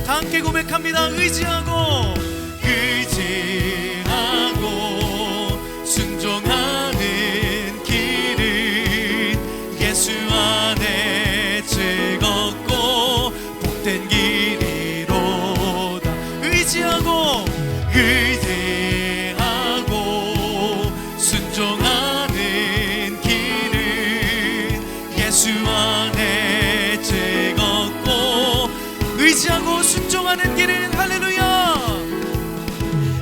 다 함께 고백합니다. 의지하고 순종하는 길은 예수 안에 즐겁고 복된 길이로다. 의지하고 순종하는 길은 예수 안에 즐겁고, 의지하고 순종하는 길은 할렐루야.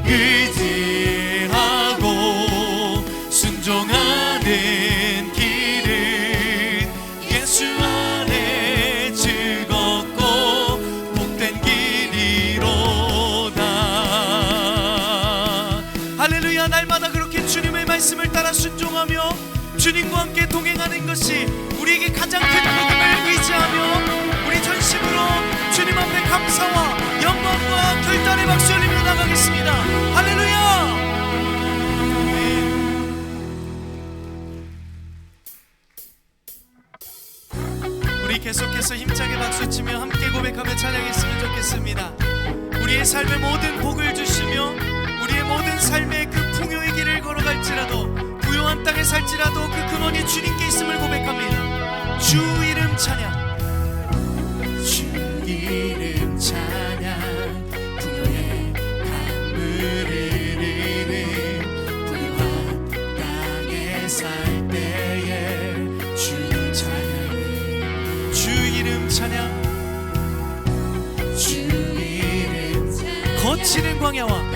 의지하고 순종하는 길은 예수 안에 즐겁고 복된 길이로다. 할렐루야. 날마다 그렇게 주님의 말씀을 따라 순종하며 주님과 함께 동행하는 것이 우리에게 가장 큰 복음을 의지하며 우리 전심으로 주님 앞에 감사와 영광과 결단의 박수 올리며 나가겠습니다. 할렐루야. 우리 계속해서 힘차게 박수치며 함께 고백하며 찬양했으면 좋겠습니다. 우리의 삶의 모든 복을 주시며 우리의 모든 삶의 그 풍요의 길을 걸어갈지라도 부요한 땅에 살지라도 그 근원이 주님께 있음을 고백합니다. 주 이름 찬양, 주 이름 찬양, 풍요의 강물을 흐르는 부요한 땅에 살 때에 주님 찬양해. 주 이름 찬양, 주 이름 찬양, 거치는 광야와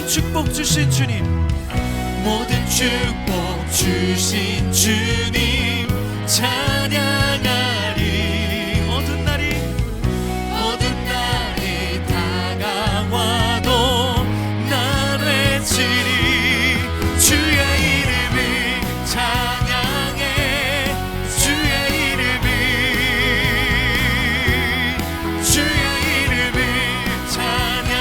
축복 주신 주님, 모든 축복 주신 주님 찬양하리. 어두운 날이 다가와도 날 외치리. 주의 이름을 찬양해. 주의 이름을 찬양해.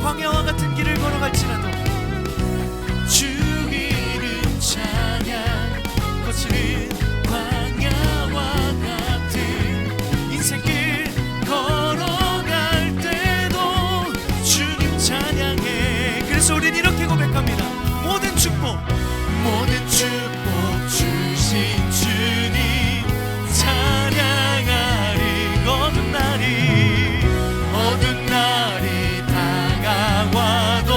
광야와 같은 길을 걸어갈지라도 주 이름 찬양. 거치는 광야와 같은 인생길 걸어갈 때도 주님 찬양해. 그래서 우린 이렇게 고백합니다. 모든 축복 주신 주님 찬양하리. 어두운 날이 다가와도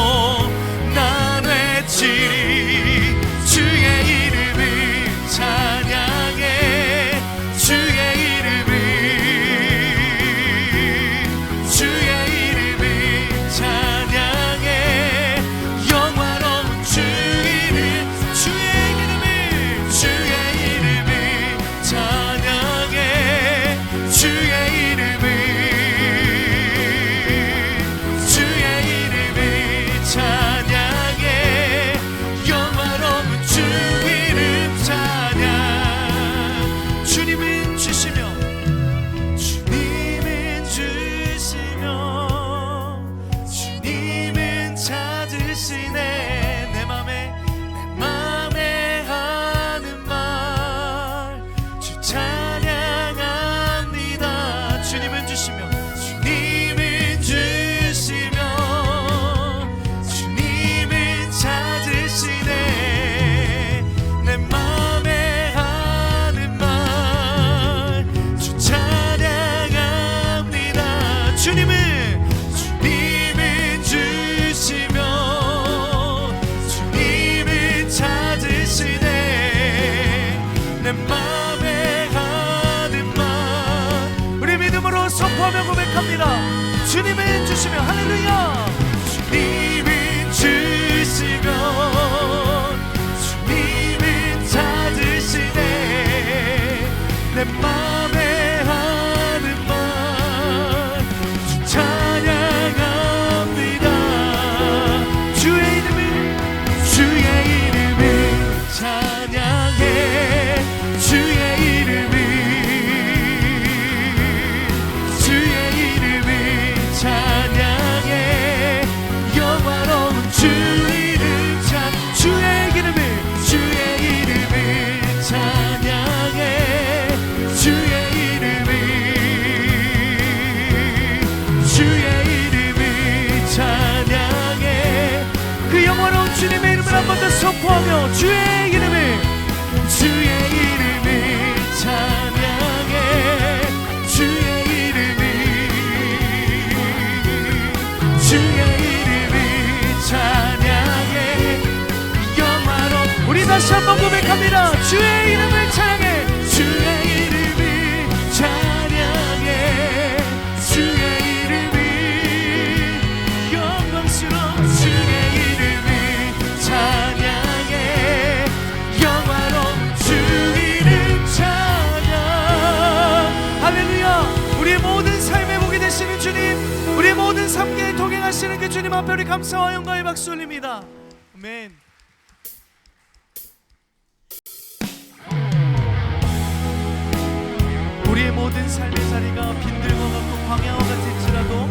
난 외치리. 주의 이름을 찬양해. 주의 이름을 찬양해. 영화로운 주 이름, 주의 이름을 찬양해. 주의 이름을 찬양해. 영화로운 주 이름 찬양. 주님은 주시며 주님은 찾으시네. 내 맘에 하는 말 주 찬양합니다. 주님은 주시며 내 맘에 하는 말 주 찬양합니다. 주님은 주시며 주님은 찾으시네. 내 맘에 하는 말. 우리 믿음으로 선포하며 고백합니다. 주님은 주시며 할렐루야. 주님은 주시며 주님은 찾으시네. 내 맘에 하는 선포하며 주의 이름을 찬양해. 주의 이름을 찬양해. 영화로 우리 다시 한번 고백합니다. 주의 이름을 찬양해. 주의 이름을 찬양해. 주의 이름을 영광스러운 주의 이름을 찬양해. 영화로운 주 이름 찬양. 할렐루야. 우리의 모든 삶의 복이 되시는 주님, 우리의 모든 삶에 동행하시는 그 주님 앞에 우리 감사와 영광의 박수 올립니다. 아멘. 우리의 모든 삶의 자리가 빈들과 같고 광야와 같을지라도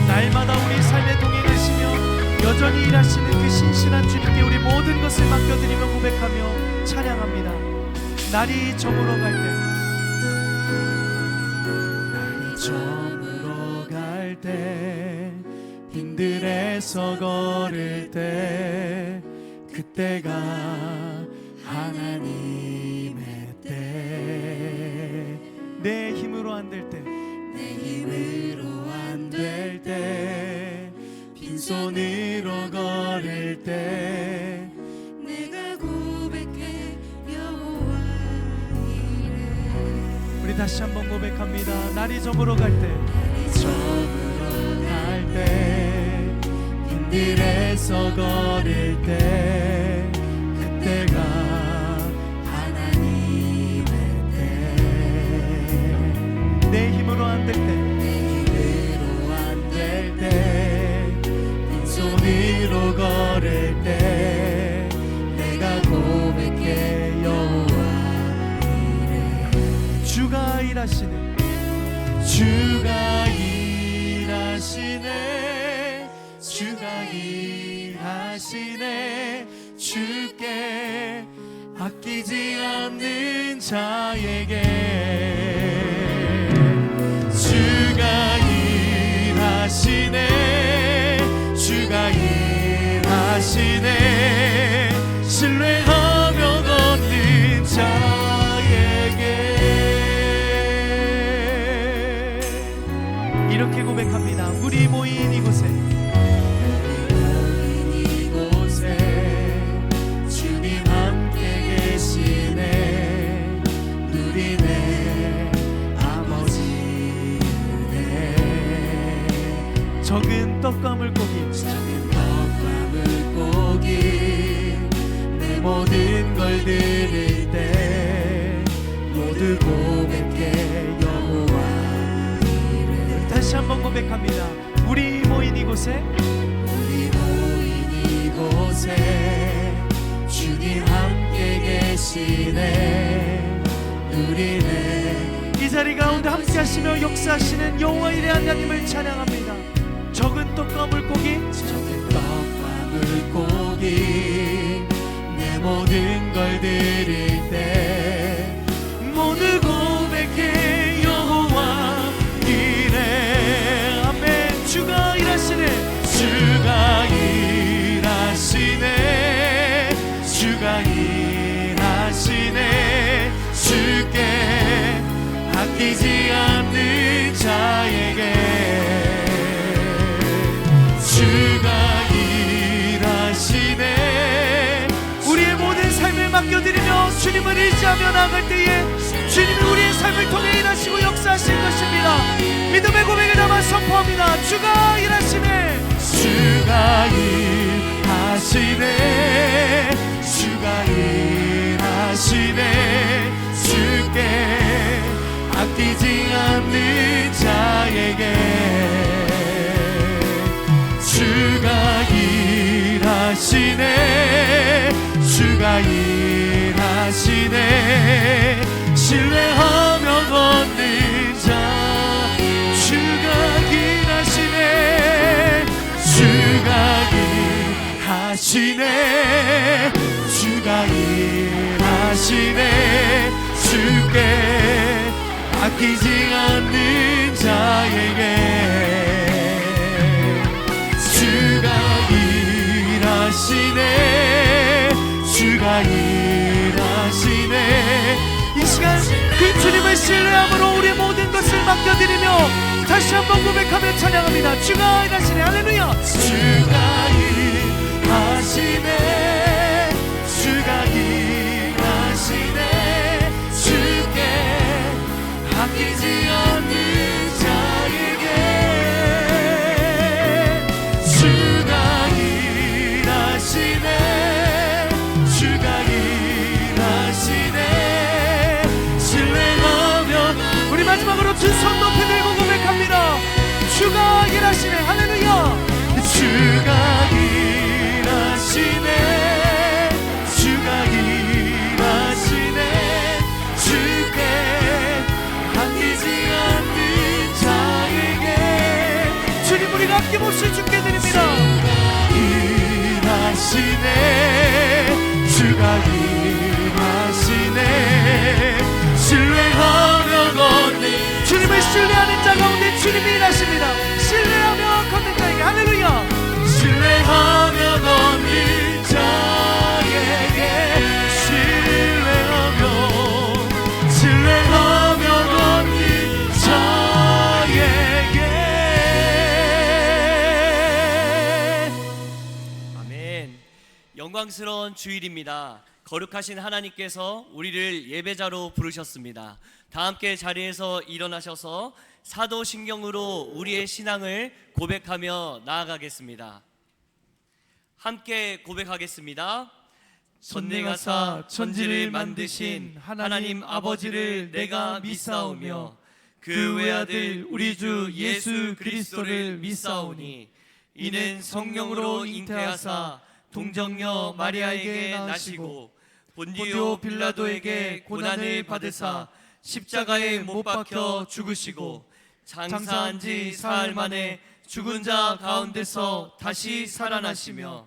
날마다 우리 삶에 동행하시며 여전히 일하시는 그 신실한 주님께 우리 모든 것을 맡겨드리며 고백하며 찬양합니다. 날이 저물어 갈 때, 날이 저물어 갈 때, 빈들에서 걸을 때, 그때가 하나님의 때. 내 힘으로 안 될 때, 내 힘으로 안 될 때, 빈손으로 걸을 때, 내가 고백해 여호와 이름. 우리 다시 한번 고백합니다. 날이 저물어 갈 때, 날이 저물어 갈 때, 빈들에서 걸을 때, 그때가 내 힘으로 안 될 때, 내 힘으로 안 될 때, 빈손으로 걸을 때, 내가 고백해 여호와 이름. 주가 일하시네. 주가 일하시네. 주가 일하시네. 주께 아끼지 않는 자에게 주가 일하시네. 주가 일하시네. 신뢰하며 걷는 자에게. 이렇게 고백합니다. 우리 모인 이곳에, 주님 함께 계시네. 누리네 아버지 은혜. 적은 떡과 물고기, 적은 떡과 물고기, 내 모든 걸 드릴 때 모두 고백해 여호와 이름. 다시 한번 고백합니다. 우리 모인 이곳에, 우리 모인 이곳에, 주님 함께 계시네. 누리네. 이 자리 가운데 함께 하시며 역사하시는 여호와 이레 하나님을 찬양합니다. 적은 떡과 물고기, 적은 떡과 물고기, 내 모든 걸 드릴 때 모두 고백해 여호와 이레. 아멘. 주가 일하시네. 주가 일하시네. 주가 일하시네. 주께 아끼지 않는 자에게 주가 일하시네. 우리의 모든 삶을 맡겨드리며 주님을 의지하며 나아갈 때에 주님이 우리의 삶을 통해 일하시고 역사하실 것입니다. 믿음의 고백을 담아 선포합니다. 주가 일하시네. 주가 일하시네. 주가 일하시네. 주께 아끼지 않는 자에게 주가 일하시네. 주가 일하시네. 신뢰하며 걷는 자. 주가 일하시네. 주가 일하시네. 주가 일하시네. 주께 아끼지 않는 자에게 주가 일하시네. 주가 주가 일하시네. 이 시간 그 주님을 신뢰함으로 우리의 모든 것을 맡겨드리며 다시 한번 고백하며 찬양합니다. 주가 일하시네. 할렐루야. 주가 일하시네. 주가 일하시네. 주께 아끼지 않는 자에게 주가 일하시네. 주가 일하시네. 신뢰하며 우리 마지막으로 두 손 높이 들고 고백합니다. 주가 일하시네. 할렐루야. 주가 일하시네. 주가 일하시네. 주께 아끼지 않는 자에게 주님 우리가 아낌없이 주께 드립니다. 일하시네. 주가 일하시네. 신뢰하며 걷는 주님을 신뢰하는 자 가운데 주님이 일하십니다. 신뢰하며 걷는 자에게 할렐루야. 신뢰하며 걷는 자에게 신뢰하며 걷는 자에게. 아멘. 영광스러운 주일입니다. 거룩하신 하나님께서 우리를 예배자로 부르셨습니다. 다 함께 자리에서 일어나셔서 사도신경으로 우리의 신앙을 고백하며 나아가겠습니다. 함께 고백하겠습니다. 전능하사 천지를 만드신 하나님 아버지를 내가 믿사오며 그 외아들 우리 주 예수 그리스도를 믿사오니 이는 성령으로 잉태하사 동정녀 마리아에게 나시고 본디오 빌라도에게 고난을 받으사 십자가에 못 박혀 죽으시고 장사한 지 사흘 만에 죽은 자 가운데서 다시 살아나시며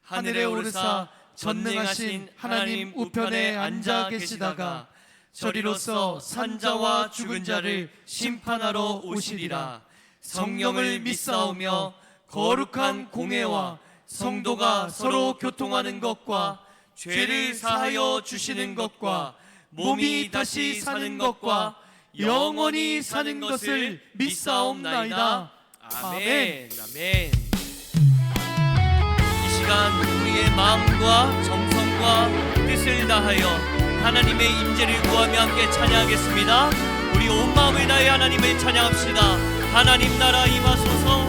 하늘에 오르사 전능하신 하나님 우편에 앉아 계시다가 저리로서 산자와 죽은 자를 심판하러 오시리라. 성령을 믿사오며 거룩한 공회와 성도가 서로 교통하는 것과 죄를 사하여 주시는 것과 몸이 다시 사는 것과 영원히 사는 것을 믿사옵나이다. 아멘. 아멘. 이 시간 우리의 마음과 정성과 뜻을 다하여 하나님의 임재를 구하며 함께 찬양하겠습니다. 우리 온 마음을 다해 하나님을 찬양합시다. 하나님 나라 임하소서.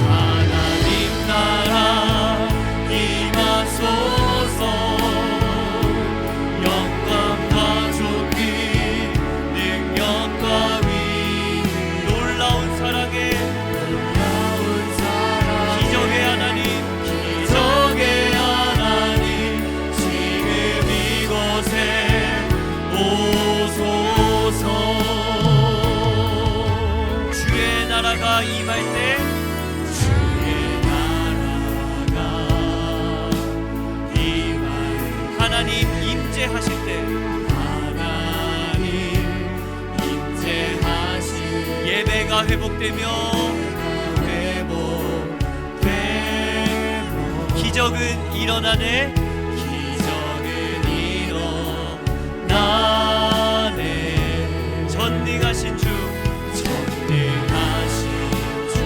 하나님 나라 임하소서. 영광과 존귀 능력과 위 놀라운 사랑에 기적의 하나님 기적의 하나님 지금 이곳에 오소서. 주의 나라가 임할 때 하나님 임재하실 때 하나님 임재하실 예배가 회복되며 기적은 일어나네. 기적은 일어나네. 전능하신 주 전능하신 주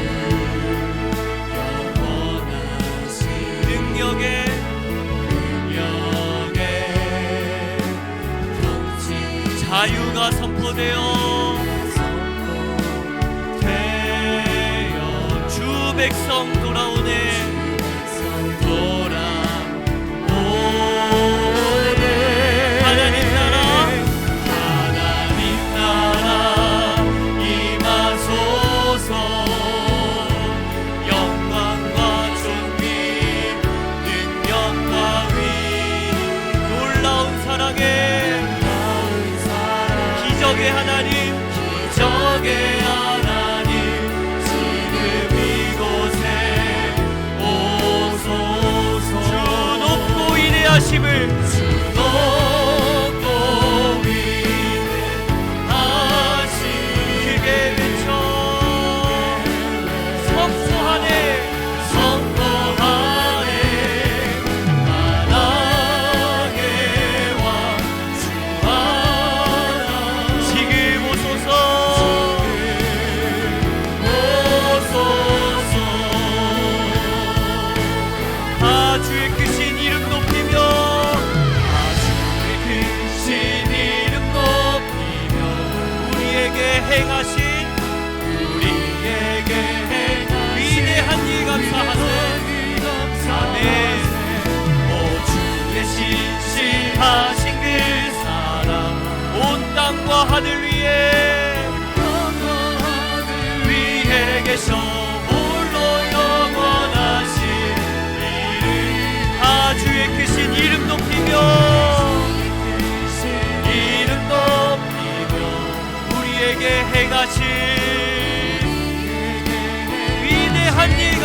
영원하신 능력에 자유가 선포되어 주 백성 돌아오네. 하나님 나라 임하소서. 영광과 존귀 능력과 위 놀라운 사랑에 기적의 하나님 기적의 하나님 지금 이곳에 오소서. 주 높고 위대하심을 주 높고 위대하심 크게 외쳐 선포하네. 선포하네. 만왕의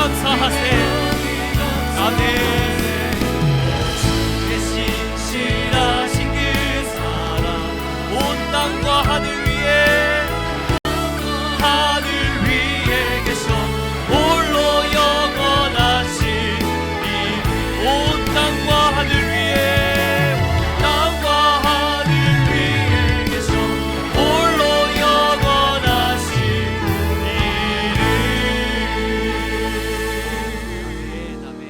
감사하세. 아멘. 신실하신 그 사랑 온 땅과 하늘 위에 계셔 홀로 영원하신 이 온 땅과 하늘 위에 계셔 홀로 영원하신 이름. 아멘.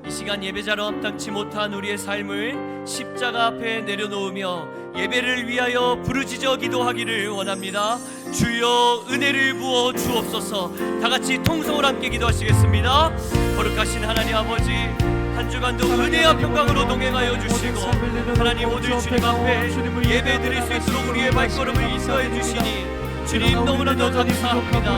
이 시간 예배자로 합당치 못한 우리의 삶을 십자가 앞에 내려놓으며 예배를 위하여 부르짖어 기도하기를 원합니다. 주여 은혜를 부어 주옵소서. 다같이 통성을 함께 기도하시겠습니다. 거룩하신 하나님 아버지, 한 주간도 은혜와 평강으로 동행하여 주시고 하나님 오늘 주님 앞에 예배 드릴 수 있도록 우리의 발걸음을 인도해 주시니 주님 너무나도 감사합니다.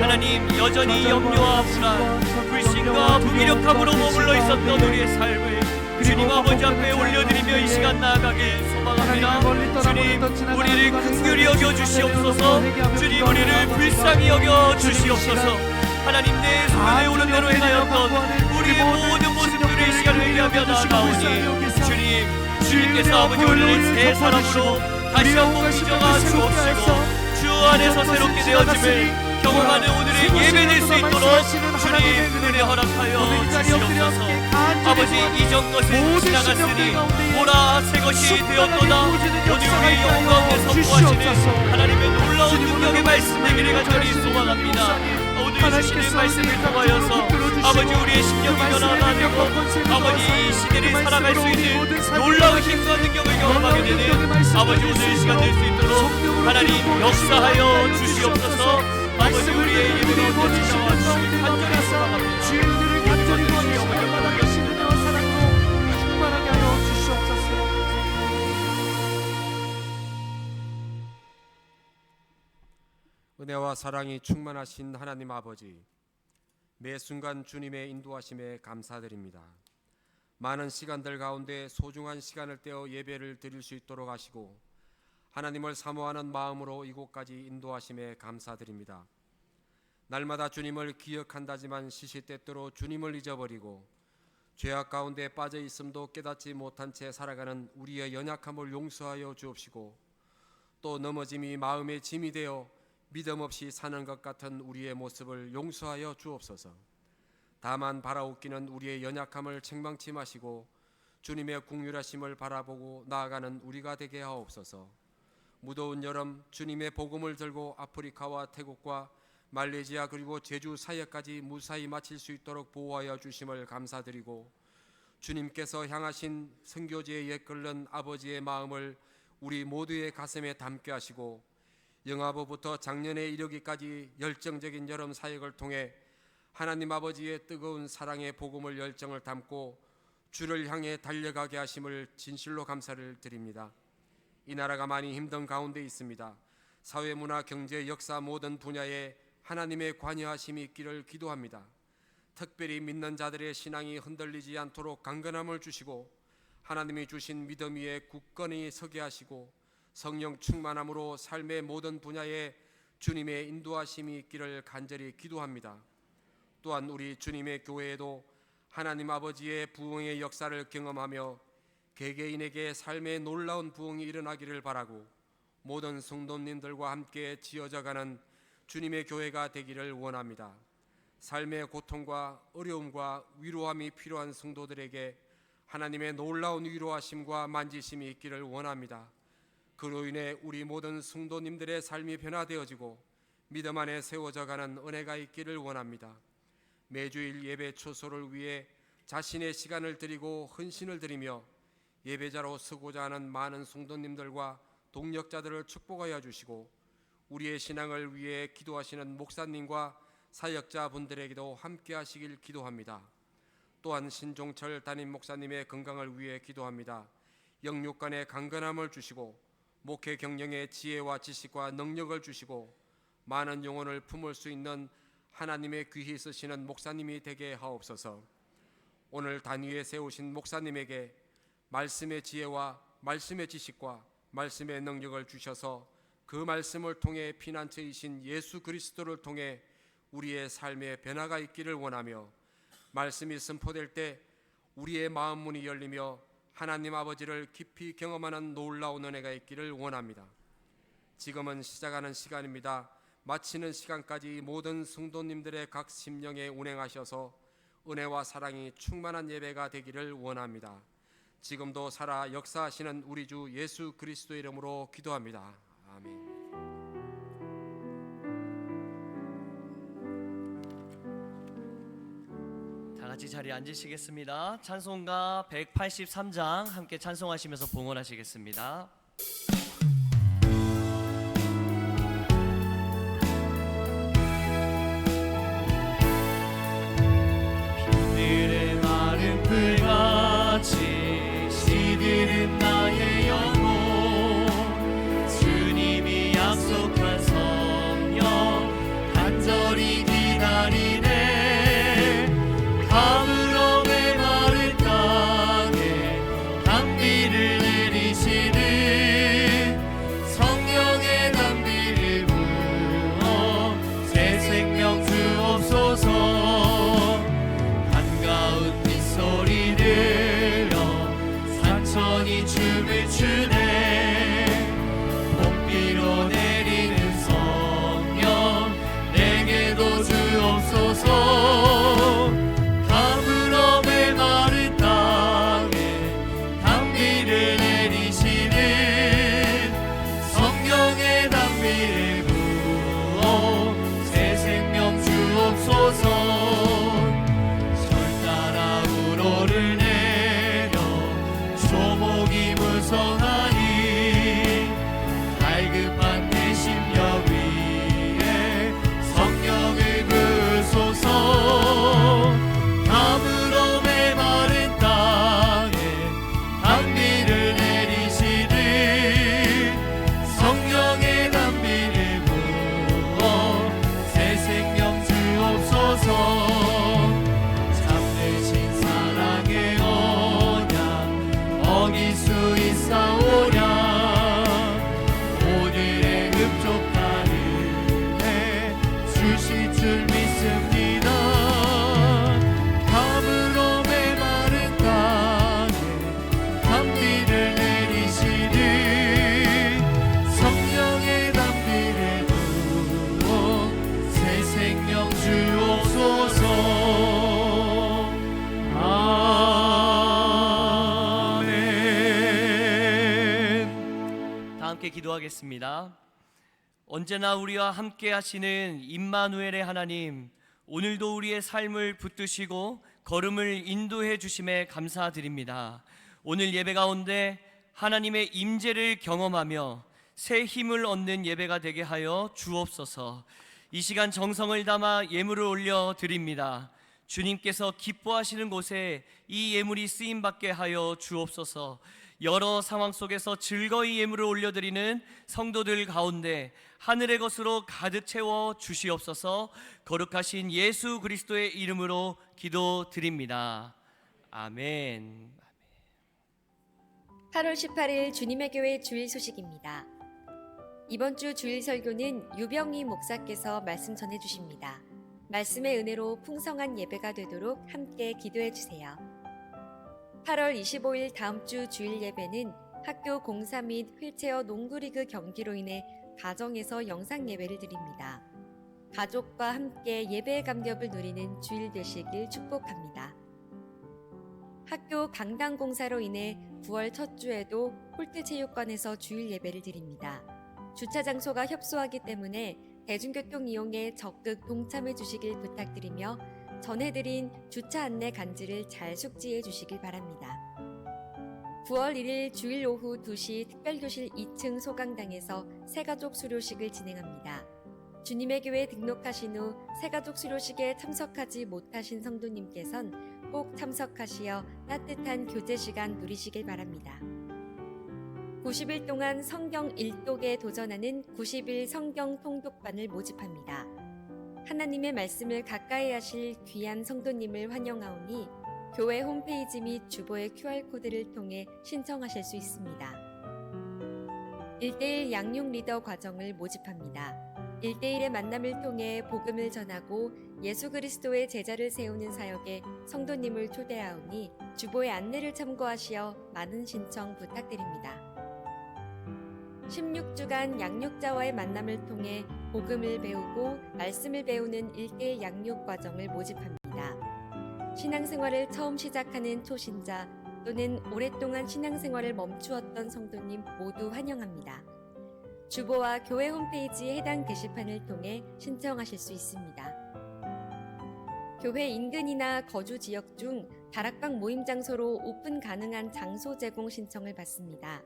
하나님 여전히 염려와 불안, 불신과 무기력함으로 머물러 있었던 우리의 삶을 주님 아버지 앞에 올려드리며 이 시간 나아가길 소망합니다. 주님 우리를 긍휼히 여겨 주시옵소서. 주님 우리를 불쌍히 여겨 주시옵소서. 하나님 내 소견에 오른 대로 행하였던 우리의 모든 모습들을 이 시간 회개하며 나아가오니 주님께서 아버지 우리를 새 사람으로 다시 한번 빚어가 주옵시고 주 안에서 새롭게 되어짐을 경험하는 오늘의 예배 될 수 있도록 주님 은혜 허락하여 주시옵소서. 아버지 이전 것은 지나갔으니 보라 새 것이 되었도다. 오늘 우리의 영혼 가운데 선포하시는 하나님의 놀라운 능력의 말씀 되기를 간절히 소망합니다. 오늘 주시는 말씀을 통하여서 아버지 우리의 심령이 변화되고 아버지 이 시대를 살아갈 수 있는 놀라운 힘과 능력을 경험하게 되는 아버지 오늘 시간 될 수 있도록 하나님 역사하여 주시옵소서. 아버지 우리의 예배를 가운데 찾아와 주시길 간절히 소망합니다. 주의 은혜를 간절히 구하시고 날마다 계신 은혜와 사랑으로 충만하게 하여 주시옵소서. 은혜와 사랑이 충만하신 하나님 아버지, 매 순간 주님의 인도하심에 감사드립니다. 많은 시간들 가운데 소중한 시간을 떼어 예배를 드릴 수 있도록 하시고 하나님을 사모하는 마음으로 이곳까지 인도하심에 감사드립니다. 날마다 주님을 기억한다지만 시시때때로 주님을 잊어버리고 죄악 가운데 빠져 있음도 깨닫지 못한 채 살아가는 우리의 연약함을 용서하여 주옵시고 또 넘어짐이 마음의 짐이 되어 믿음 없이 사는 것 같은 우리의 모습을 용서하여 주옵소서. 다만 바라옵기는 우리의 연약함을 책망치 마시고 주님의 긍휼하심을 바라보고 나아가는 우리가 되게 하옵소서. 무더운 여름 주님의 복음을 들고 아프리카와 태국과 말레이시아 그리고 제주 사역까지 무사히 마칠 수 있도록 보호하여 주심을 감사드리고 주님께서 향하신 선교지에 옛끓는 아버지의 마음을 우리 모두의 가슴에 담게 하시고 영아부부터 작년에 이르기까지 열정적인 여름 사역을 통해 하나님 아버지의 뜨거운 사랑의 복음을 열정을 담고 주를 향해 달려가게 하심을 진실로 감사를 드립니다. 이 나라가 많이 힘든 가운데 있습니다. 사회, 문화, 경제, 역사 모든 분야에 하나님의 관여하심이 있기를 기도합니다. 특별히 믿는 자들의 신앙이 흔들리지 않도록 강건함을 주시고 하나님이 주신 믿음 위에 굳건히 서게 하시고 성령 충만함으로 삶의 모든 분야에 주님의 인도하심이 있기를 간절히 기도합니다. 또한 우리 주님의 교회에도 하나님 아버지의 부흥의 역사를 경험하며 개개인에게 삶의 놀라운 부흥이 일어나기를 바라고 모든 성도님들과 함께 지어져가는 주님의 교회가 되기를 원합니다. 삶의 고통과 어려움과 위로함이 필요한 성도들에게 하나님의 놀라운 위로하심과 만지심이 있기를 원합니다. 그로 인해 우리 모든 성도님들의 삶이 변화되어지고 믿음 안에 세워져가는 은혜가 있기를 원합니다. 매주일 예배 초소를 위해 자신의 시간을 드리고 헌신을 드리며 예배자로 서고자 하는 많은 성도님들과 동력자들을 축복하여 주시고 우리의 신앙을 위해 기도하시는 목사님과 사역자분들에게도 함께 하시길 기도합니다. 또한 신종철 담임 목사님의 건강을 위해 기도합니다. 영육간의 강건함을 주시고 목회 경영의 지혜와 지식과 능력을 주시고 많은 영혼을 품을 수 있는 하나님의 귀히 쓰시는 목사님이 되게 하옵소서. 오늘 단위에 세우신 목사님에게 말씀의 지혜와 말씀의 지식과 말씀의 능력을 주셔서 그 말씀을 통해 피난처이신 예수 그리스도를 통해 우리의 삶에 변화가 있기를 원하며 말씀이 선포될 때 우리의 마음 문이 열리며 하나님 아버지를 깊이 경험하는 놀라운 은혜가 있기를 원합니다. 지금은 시작하는 시간입니다. 마치는 시간까지 모든 성도님들의 각 심령에 운행하셔서 은혜와 사랑이 충만한 예배가 되기를 원합니다. 지금도 살아 역사하시는 우리 주 예수 그리스도의 이름으로 기도합니다. 아멘. 다 같이 자리에 앉으시겠습니다. 찬송가 183장 함께 찬송하시면서 봉헌하시겠습니다. 빛들의 마른 풀같이 시들은 나의 영혼, 주님이 약속한 성령 간절히 기다리네. 가물어 메마른 땅에 단비를 내리시는 성령의 단비를 부어 새 생명 주옵소서. 한가운 빗소리 들려 산천이 춤을 추네. 봄비로 내리는 성령 내게도 주옵소서. 가물어 메마른 땅에 단비를 내리시는 성령의 단비를 부어 새 생명 주옵소서. 절 따라 우로를 내려 조목이 무성하니 갈급한 내 심령 위에 성령을 부으소서. 가물어 메마른 땅에 단비를 내리시는 성령의 단비를 부어 새 생명 주옵소서. 잠드신 사랑의 언약 어길 수 있사오랴. 오늘의 흡족한 은혜 주실 줄 믿습니다. 가물어 메마른 땅에 단비를 내리시는 성령의 단비를 부어 새 생명 주옵소서. 아멘. 다 함께 기도하겠습니다. 언제나 우리와 함께 하시는 임마누엘의 하나님, 오늘도 우리의 삶을 붙드시고 걸음을 인도해 주심에 감사드립니다. 오늘 예배 가운데 하나님의 임재를 경험하며 새 힘을 얻는 예배가 되게 하여 주옵소서. 이 시간 정성을 담아 예물을 올려 드립니다. 주님께서 기뻐하시는 곳에 이 예물이 쓰임 받게 하여 주옵소서. 여러 상황 속에서 즐거이 예물을 올려드리는 성도들 가운데 하늘의 것으로 가득 채워 주시옵소서. 거룩하신 예수 그리스도의 이름으로 기도드립니다. 아멘. 8월 18일 주님의 교회 주일 소식입니다. 이번 주 주일 설교는 유병희 목사께서 말씀 전해 주십니다. 말씀의 은혜로 풍성한 예배가 되도록 함께 기도해 주세요. 8월 25일 다음 주 주일 예배는 학교 공사 및 휠체어 농구리그 경기로 인해 가정에서 영상 예배를 드립니다. 가족과 함께 예배의 감격을 누리는 주일 되시길 축복합니다. 학교 강당 공사로 인해 9월 첫 주에도 홀트체육관에서 주일 예배를 드립니다. 주차 장소가 협소하기 때문에 대중교통 이용에 적극 동참해 주시길 부탁드리며 전해드린 주차 안내 간지를 잘 숙지해 주시길 바랍니다. 9월 1일 주일 오후 2시 특별교실 2층 소강당에서 새가족 수료식을 진행합니다. 주님의 교회에 등록하신 후 새가족 수료식에 참석하지 못하신 성도님께선 꼭 참석하시어 따뜻한 교제 시간 누리시길 바랍니다. 90일 동안 성경 일독에 도전하는 90일 성경 통독반을 모집합니다. 하나님의 말씀을 가까이 하실 귀한 성도님을 환영하오니 교회 홈페이지 및 주보의 QR코드를 통해 신청하실 수 있습니다. 1대1 양육 리더 과정을 모집합니다. 1대1의 만남을 통해 복음을 전하고 예수 그리스도의 제자를 세우는 사역에 성도님을 초대하오니 주보의 안내를 참고하시어 많은 신청 부탁드립니다. 16주간 양육자와의 만남을 통해 복음을 배우고 말씀을 배우는 1대1 양육 과정을 모집합니다. 신앙생활을 처음 시작하는 초신자 또는 오랫동안 신앙생활을 멈추었던 성도님 모두 환영합니다. 주보와 교회 홈페이지 해당 게시판을 통해 신청하실 수 있습니다. 교회 인근이나 거주 지역 중 다락방 모임 장소로 오픈 가능한 장소 제공 신청을 받습니다.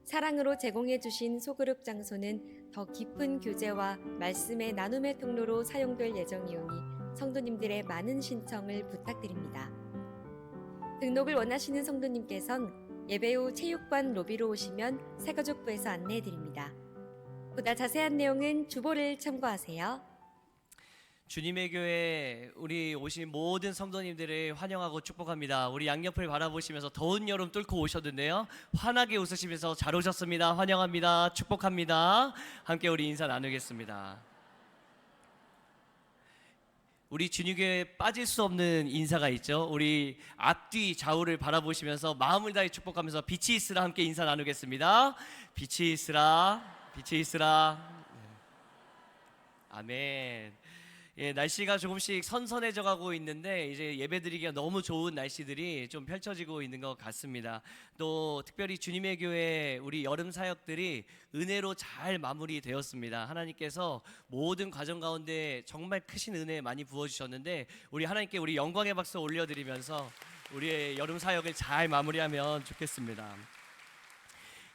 사랑으로 제공해 주신 소그룹 장소는 더 깊은 교제와 말씀의 나눔의 통로로 사용될 예정이오니 성도님들의 많은 신청을 부탁드립니다. 등록을 원하시는 성도님께선 예배 후 체육관 로비로 오시면 새가족부에서 안내해 드립니다. 보다 자세한 내용은 주보를 참고하세요. 주님의 교회 우리 오신 모든 성도님들을 환영하고 축복합니다. 우리 양옆을 바라보시면서 더운 여름 뚫고 오셨는데요, 환하게 웃으시면서 잘 오셨습니다. 환영합니다. 축복합니다. 함께 우리 인사 나누겠습니다. 우리 주님교회에 빠질 수 없는 인사가 있죠. 우리 앞뒤 좌우를 바라보시면서 마음을 다해 축복하면서 빛이 있으라 함께 인사 나누겠습니다. 빛이 있으라, 빛이 있으라. 아멘. 예, 날씨가 조금씩 선선해져 가고 있는데 이제 예배드리기가 너무 좋은 날씨들이 좀 펼쳐지고 있는 것 같습니다. 또 특별히 주님의 교회 우리 여름 사역들이 은혜로 잘 마무리되었습니다. 하나님께서 모든 과정 가운데 정말 크신 은혜 많이 부어주셨는데 우리 하나님께 우리 영광의 박수 올려드리면서 우리의 여름 사역을 잘 마무리하면 좋겠습니다.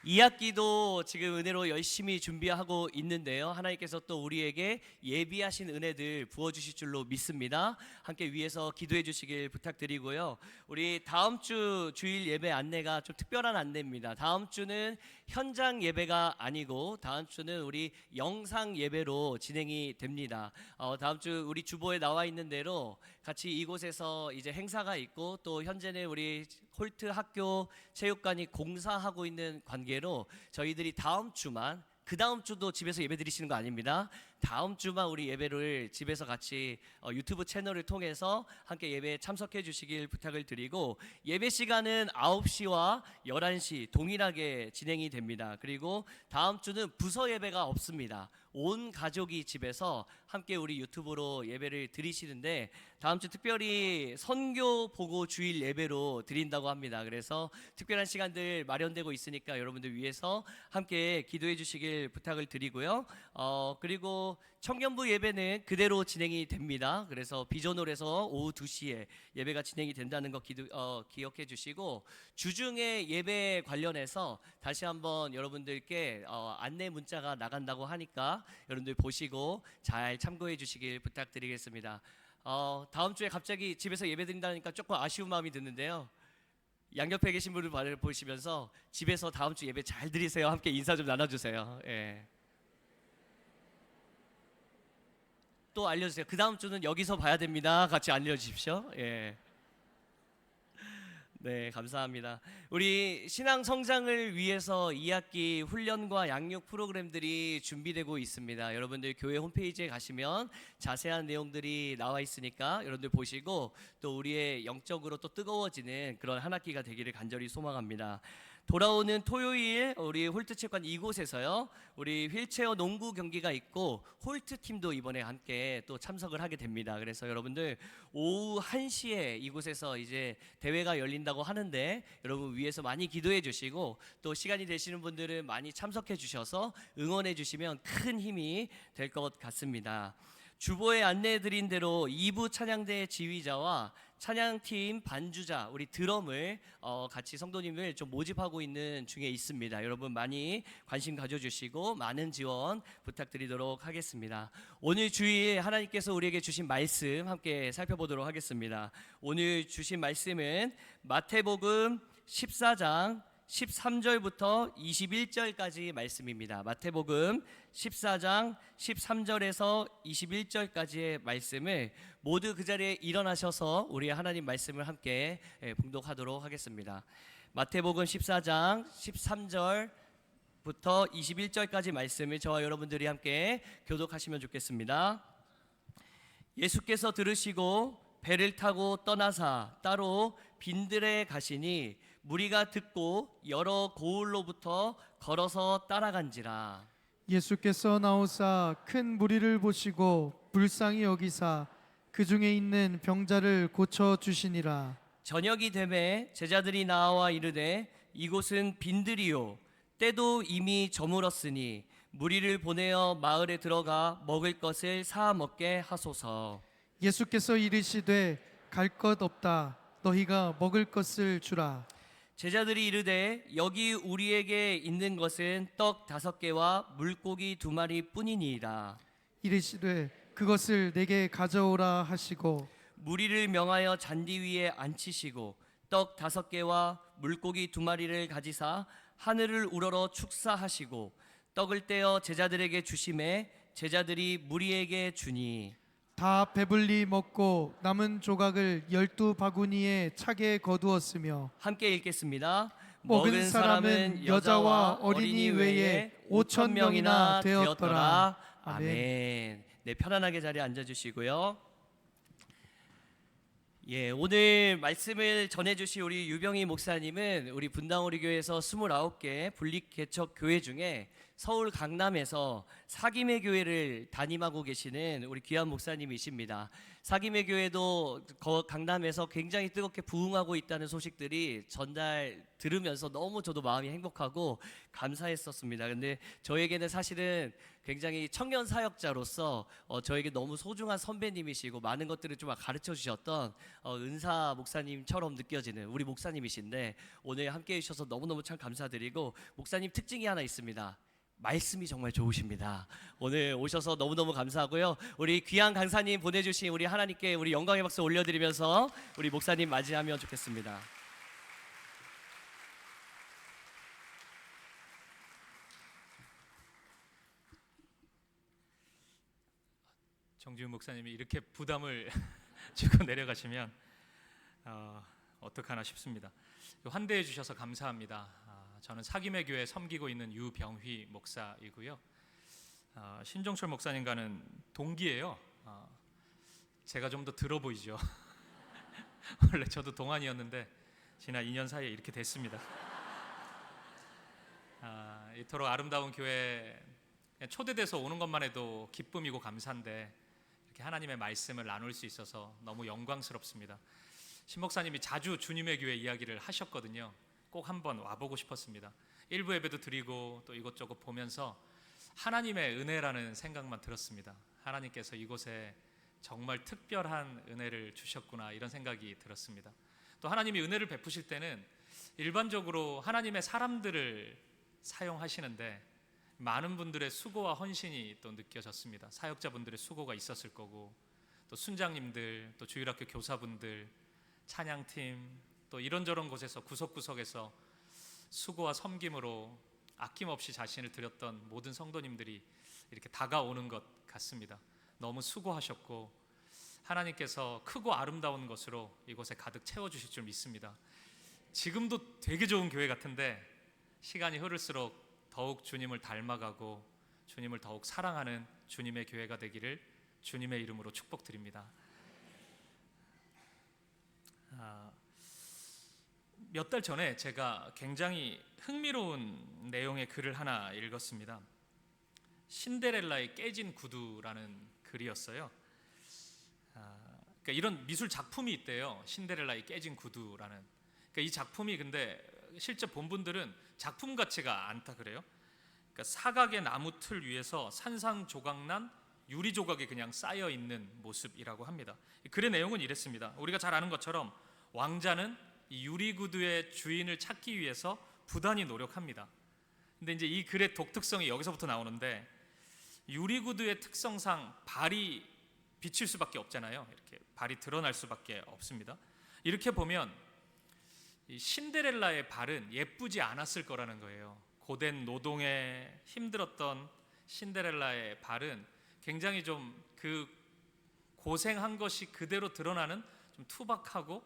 2학기도 지금 은혜로 열심히 준비하고 있는데요, 하나님께서 또 우리에게 예비하신 은혜들 부어주실 줄로 믿습니다. 함께 위에서 기도해 주시길 부탁드리고요. 우리 다음 주 주일 예배 안내가 좀 특별한 안내입니다. 다음 주는 현장 예배가 아니고 다음 주는 우리 영상 예배로 진행이 됩니다. 다음 주 우리 주보에 나와 있는 대로 같이 이곳에서 이제 행사가 있고 또 현재는 우리 홀트 학교 체육관이 공사하고 있는 관계로 저희들이 다음 주만, 그 다음 주도 집에서 예배 드리시는 거 아닙니다. 다음 주만 우리 예배를 집에서 같이 유튜브 채널을 통해서 함께 예배에 참석해 주시길 부탁을 드리고, 예배 시간은 9시와 11시 동일하게 진행이 됩니다. 그리고 다음 주는 부서 예배가 없습니다. 온 가족이 집에서 함께 우리 유튜브로 예배를 드리시는데 다음 주 특별히 선교 보고 주일 예배로 드린다고 합니다. 그래서 특별한 시간들 마련되고 있으니까 여러분들 위해서 함께 기도해 주시길 부탁을 드리고요. 그리고 청년부 예배는 그대로 진행이 됩니다. 그래서 비전홀에서 오후 2시에 예배가 진행이 된다는 거 기억해 주시고, 주중에 예배 관련해서 다시 한번 여러분들께 안내 문자가 나간다고 하니까 여러분들 보시고 잘 참고해 주시길 부탁드리겠습니다. 다음 주에 갑자기 집에서 예배 드린다니까 조금 아쉬운 마음이 드는데요, 양옆에 계신 분을 보시면서 집에서 다음 주 예배 잘 드리세요. 함께 인사 좀 나눠주세요. 예. 또 알려주세요. 그 다음 주는 여기서 봐야 됩니다. 같이 알려주십시오. 예. 네, 감사합니다. 우리 신앙 성장을 위해서 2학기 훈련과 양육 프로그램들이 준비되고 있습니다. 여러분들 교회 홈페이지에 가시면 자세한 내용들이 나와 있으니까 여러분들 보시고 또 우리의 영적으로 또 뜨거워지는 그런 한 학기가 되기를 간절히 소망합니다. 돌아오는 토요일 우리 홀트 체육관 이곳에서요, 우리 휠체어 농구 경기가 있고 홀트 팀도 이번에 함께 또 참석을 하게 됩니다. 그래서 여러분들 오후 1시에 이곳에서 이제 대회가 열린다고 하는데 여러분 위에서 많이 기도해 주시고 또 시간이 되시는 분들은 많이 참석해 주셔서 응원해 주시면 큰 힘이 될 것 같습니다. 주보에 안내해 드린 대로 2부 찬양대 지휘자와 찬양팀 반주자, 우리 드럼을 같이 성도님을 좀 모집하고 있는 중에 있습니다. 여러분 많이 관심 가져주시고 많은 지원 부탁드리도록 하겠습니다. 오늘 주일 하나님께서 우리에게 주신 말씀 함께 살펴보도록 하겠습니다. 오늘 주신 말씀은 마태복음 14장 13절부터 21절까지 말씀입니다. 마태복음 14장 13절에서 21절까지의 말씀을 모두 그 자리에 일어나셔서 우리 하나님 말씀을 함께 봉독하도록 하겠습니다. 마태복음 14장 13절 부터 21절까지 말씀을 저와 여러분들이 함께 교독하시면 좋겠습니다. 예수께서 들으시고 배를 타고 떠나사 따로 빈들에 가시니 무리가 듣고 여러 고을로부터 걸어서 따라간지라. 예수께서 나오사 큰 무리를 보시고 불쌍히 여기사 그 중에 있는 병자를 고쳐 주시니라. 저녁이 되매 제자들이 나와 이르되 이곳은 빈들이요 때도 이미 저물었으니 무리를 보내어 마을에 들어가 먹을 것을 사 먹게 하소서. 예수께서 이르시되 갈 것 없다. 너희가 먹을 것을 주라. 제자들이 이르되 여기 우리에게 있는 것은 떡 5개와 물고기 2마리 뿐이니이다. 이르시되 그것을 내게 가져오라 하시고 무리를 명하여 잔디 위에 앉히시고 떡 5개와 물고기 2마리를 가지사 하늘을 우러러 축사하시고 떡을 떼어 제자들에게 주심에 제자들이 무리에게 주니 다 배불리 먹고 남은 조각을 12바구니에 차게 거두었으며 함께 읽겠습니다. 먹은 사람은 여자와 어린이 외에 5,000명이나 되었더라. 아멘. 네, 편안하게 자리에 앉아주시고요. 예, 오늘 말씀을 전해주실 우리 유병희 목사님은 우리 분당우리 교회에서 29개 분립개척 교회 중에 서울 강남에서 사김의 교회를 담임하고 계시는 우리 귀한 목사님이십니다. 사김의 교회도 강남에서 굉장히 뜨겁게 부흥하고 있다는 소식들이 전달 들으면서 너무 저도 마음이 행복하고 감사했었습니다. 근데 저에게는 사실은 굉장히 청년 사역자로서 저에게 너무 소중한 선배님이시고 많은 것들을 좀 가르쳐 주셨던 은사 목사님처럼 느껴지는 우리 목사님이신데 오늘 함께 해주셔서 너무너무 참 감사드리고 목사님 특징이 하나 있습니다. 말씀이 정말 좋으십니다. 오늘 오셔서 너무너무 감사하고요. 우리 귀한 강사님 보내주신 우리 하나님께 우리 영광의 박수 올려드리면서 우리 목사님 맞이하면 좋겠습니다. 정지훈 목사님이 이렇게 부담을 주고 내려가시면 어떡하나 싶습니다. 환대해 주셔서 감사합니다. 저는 사김의 교회 섬기고 있는 유병휘 목사이고요. 신종철 목사님과는 동기예요. 제가 좀 더 들어 보이죠. 원래 저도 동안이었는데 지난 2년 사이에 이렇게 됐습니다. 이토록 아름다운 교회 그냥 초대돼서 오는 것만 해도 기쁨이고 감사인데 이렇게 하나님의 말씀을 나눌 수 있어서 너무 영광스럽습니다. 신 목사님이 자주 주님의 교회 이야기를 하셨거든요. 꼭 한번 와보고 싶었습니다. 일부 예배도 드리고 또 이것저것 보면서 하나님의 은혜라는 생각만 들었습니다. 하나님께서 이곳에 정말 특별한 은혜를 주셨구나 이런 생각이 들었습니다. 또 하나님이 은혜를 베푸실 때는 일반적으로 하나님의 사람들을 사용하시는데 많은 분들의 수고와 헌신이 또 느껴졌습니다. 사역자분들의 수고가 있었을 거고 또 순장님들, 또 주일학교 교사분들, 찬양팀 또 이런저런 곳에서 구석구석에서 수고와 섬김으로 아낌없이 자신을 드렸던 모든 성도님들이 이렇게 다가오는 것 같습니다. 너무 수고하셨고 하나님께서 크고 아름다운 것으로 이곳에 가득 채워주실 줄 믿습니다. 지금도 되게 좋은 교회 같은데 시간이 흐를수록 더욱 주님을 닮아가고 주님을 더욱 사랑하는 주님의 교회가 되기를 주님의 이름으로 축복드립니다. 몇 달 전에 제가 굉장히 흥미로운 내용의 글을 하나 읽었습니다. 신데렐라의 깨진 구두라는 글이었어요. 그러니까 이런 미술 작품이 있대요. 신데렐라의 깨진 구두라는. 그러니까 이 작품이 근데 실제 본 분들은 작품 같지가 않다 그래요. 그러니까 사각의 나무 틀 위에서 산산조각난 유리 조각이 그냥 쌓여 있는 모습이라고 합니다. 글의 내용은 이랬습니다. 우리가 잘 아는 것처럼 왕자는 이 유리 구두의 주인을 찾기 위해서 부단히 노력합니다. 근데 이제 이 글의 독특성이 여기서부터 나오는데 유리 구두의 특성상 발이 비칠 수밖에 없잖아요. 이렇게 발이 드러날 수밖에 없습니다. 이렇게 보면 이 신데렐라의 발은 예쁘지 않았을 거라는 거예요. 고된 노동에 힘들었던 신데렐라의 발은 굉장히 좀 그 고생한 것이 그대로 드러나는 좀 투박하고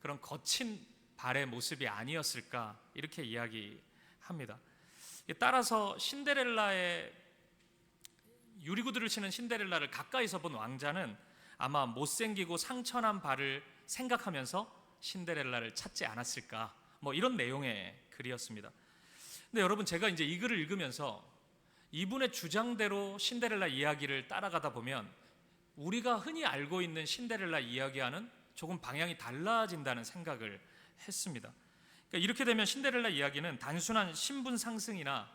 그런 거친 발의 모습이 아니었을까 이렇게 이야기합니다. 따라서 신데렐라의 유리구두를 신은 신데렐라를 가까이서 본 왕자는 아마 못생기고 상처난 발을 생각하면서 신데렐라를 찾지 않았을까, 뭐 이런 내용의 글이었습니다. 근데 여러분, 제가 이제 이 글을 읽으면서 이분의 주장대로 신데렐라 이야기를 따라가다 보면 우리가 흔히 알고 있는 신데렐라 이야기와는 조금 방향이 달라진다는 생각을 했습니다. 그러니까 이렇게 되면 신데렐라 이야기는 단순한 신분 상승이나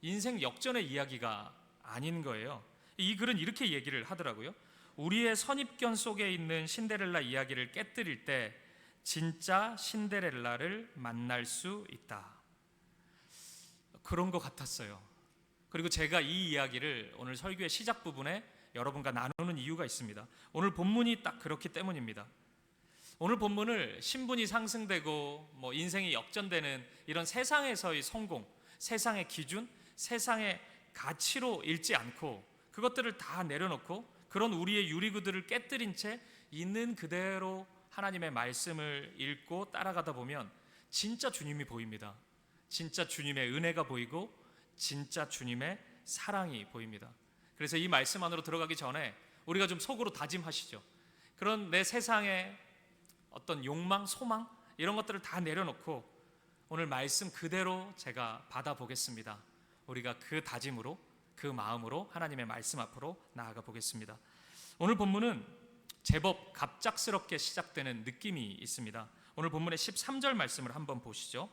인생 역전의 이야기가 아닌 거예요. 이 글은 이렇게 얘기를 하더라고요. 우리의 선입견 속에 있는 신데렐라 이야기를 깨뜨릴 때 진짜 신데렐라를 만날 수 있다. 그런 것 같았어요. 그리고 제가 이 이야기를 오늘 설교의 시작 부분에 여러분과 나누는 이유가 있습니다. 오늘 본문이 딱 그렇기 때문입니다. 오늘 본문을 신분이 상승되고 뭐 인생이 역전되는 이런 세상에서의 성공, 세상의 기준, 세상의 가치로 읽지 않고 그것들을 다 내려놓고 그런 우리의 유리구들을 깨뜨린 채 있는 그대로 하나님의 말씀을 읽고 따라가다 보면 진짜 주님이 보입니다. 진짜 주님의 은혜가 보이고 진짜 주님의 사랑이 보입니다. 그래서 이 말씀 안으로 들어가기 전에 우리가 좀 속으로 다짐하시죠. 그런 내 세상의 어떤 욕망, 소망 이런 것들을 다 내려놓고 오늘 말씀 그대로 제가 받아보겠습니다. 우리가 그 다짐으로, 그 마음으로 하나님의 말씀 앞으로 나아가 보겠습니다. 오늘 본문은 제법 갑작스럽게 시작되는 느낌이 있습니다. 오늘 본문의 13절 말씀을 한번 보시죠.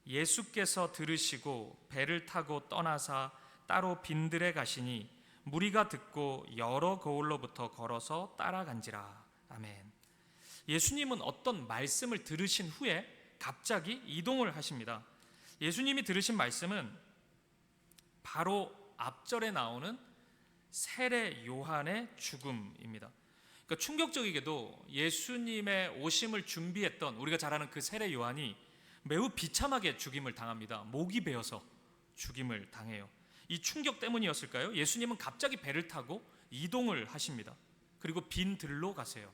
예수께서 들으시고 배를 타고 떠나사 따로 빈들에 가시니 무리가 듣고 여러 거울로부터 걸어서 따라간지라. 아멘. 예수님은 어떤 말씀을 들으신 후에 갑자기 이동을 하십니다. 예수님이 들으신 말씀은 바로 앞절에 나오는 세례 요한의 죽음입니다. 그러니까 충격적이게도 예수님의 오심을 준비했던 우리가 잘 아는 그 세례 요한이 매우 비참하게 죽임을 당합니다. 목이 베어서 죽임을 당해요. 이 충격 때문이었을까요? 예수님은 갑자기 배를 타고 이동을 하십니다. 그리고 빈 들로 가세요.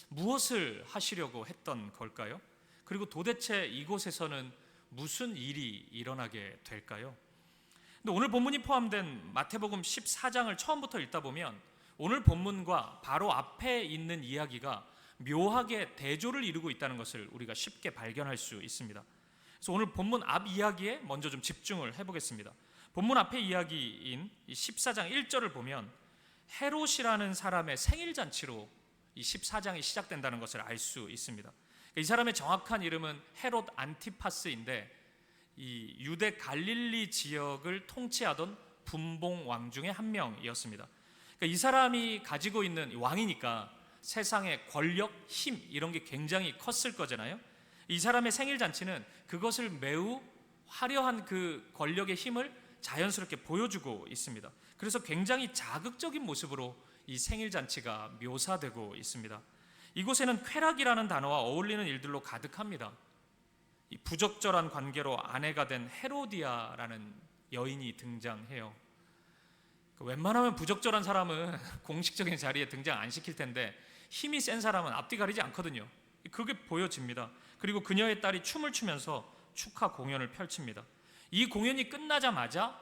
무엇을 하시려고 했던 걸까요? 그리고 도대체 이곳에서는 무슨 일이 일어나게 될까요? 근데 오늘 본문이 포함된 마태복음 14장을 처음부터 읽다 보면 오늘 본문과 바로 앞에 있는 이야기가 묘하게 대조를 이루고 있다는 것을 우리가 쉽게 발견할 수 있습니다. 그래서 오늘 본문 앞 이야기에 먼저 좀 집중을 해보겠습니다. 본문 앞의 이야기인 14장 1절을 보면 헤롯이라는 사람의 생일잔치로 이 14장이 시작된다는 것을 알 수 있습니다. 이 사람의 정확한 이름은 헤롯 안티파스인데 이 유대 갈릴리 지역을 통치하던 분봉 왕 중에 한 명이었습니다. 그러니까 이 사람이 가지고 있는 왕이니까 세상의 권력, 힘 이런 게 굉장히 컸을 거잖아요. 이 사람의 생일 잔치는 그것을 매우 화려한 그 권력의 힘을 자연스럽게 보여주고 있습니다. 그래서 굉장히 자극적인 모습으로 이 생일 잔치가 묘사되고 있습니다. 이곳에는 쾌락이라는 단어와 어울리는 일들로 가득합니다. 이 부적절한 관계로 아내가 된 헤로디아라는 여인이 등장해요. 웬만하면 부적절한 사람은 공식적인 자리에 등장 안 시킬 텐데 힘이 센 사람은 앞뒤 가리지 않거든요. 그게 보여집니다. 그리고 그녀의 딸이 춤을 추면서 축하 공연을 펼칩니다. 이 공연이 끝나자마자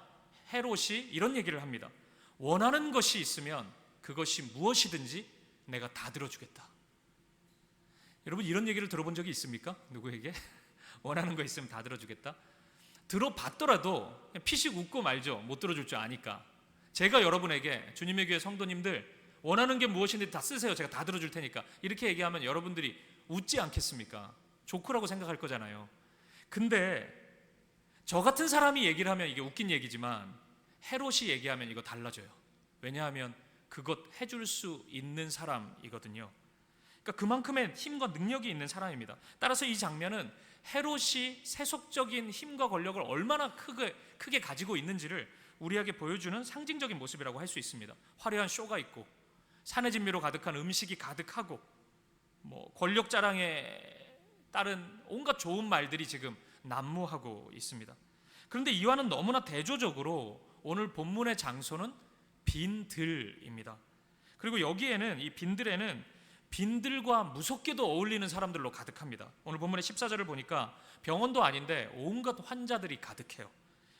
헤롯이 이런 얘기를 합니다. 원하는 것이 있으면 그것이 무엇이든지 내가 다 들어주겠다. 여러분 이런 얘기를 들어본 적이 있습니까? 누구에게? 원하는 거 있으면 다 들어주겠다? 들어봤더라도 피식 웃고 말죠. 못 들어줄 줄 아니까. 제가 여러분에게 주님의 교회 성도님들 원하는 게 무엇인지 다 쓰세요. 제가 다 들어줄 테니까. 이렇게 얘기하면 여러분들이 웃지 않겠습니까? 조크라고 생각할 거잖아요. 근데 저 같은 사람이 얘기를 하면 이게 웃긴 얘기지만 헤롯이 얘기하면 이거 달라져요. 왜냐하면 그것 해줄 수 있는 사람이거든요. 그러니까 그만큼의 힘과 능력이 있는 사람입니다. 따라서 이 장면은 헤롯이 세속적인 힘과 권력을 얼마나 크게 가지고 있는지를 우리에게 보여주는 상징적인 모습이라고 할 수 있습니다. 화려한 쇼가 있고 산의 진미로 가득한 음식이 가득하고 뭐 권력 자랑에 따른 온갖 좋은 말들이 지금 난무하고 있습니다. 그런데 이와는 너무나 대조적으로 오늘 본문의 장소는 빈들입니다. 그리고 여기에는 이 빈들에는 빈들과 무섭게도 어울리는 사람들로 가득합니다. 오늘 본문의 14절을 보니까 병원도 아닌데 온갖 환자들이 가득해요.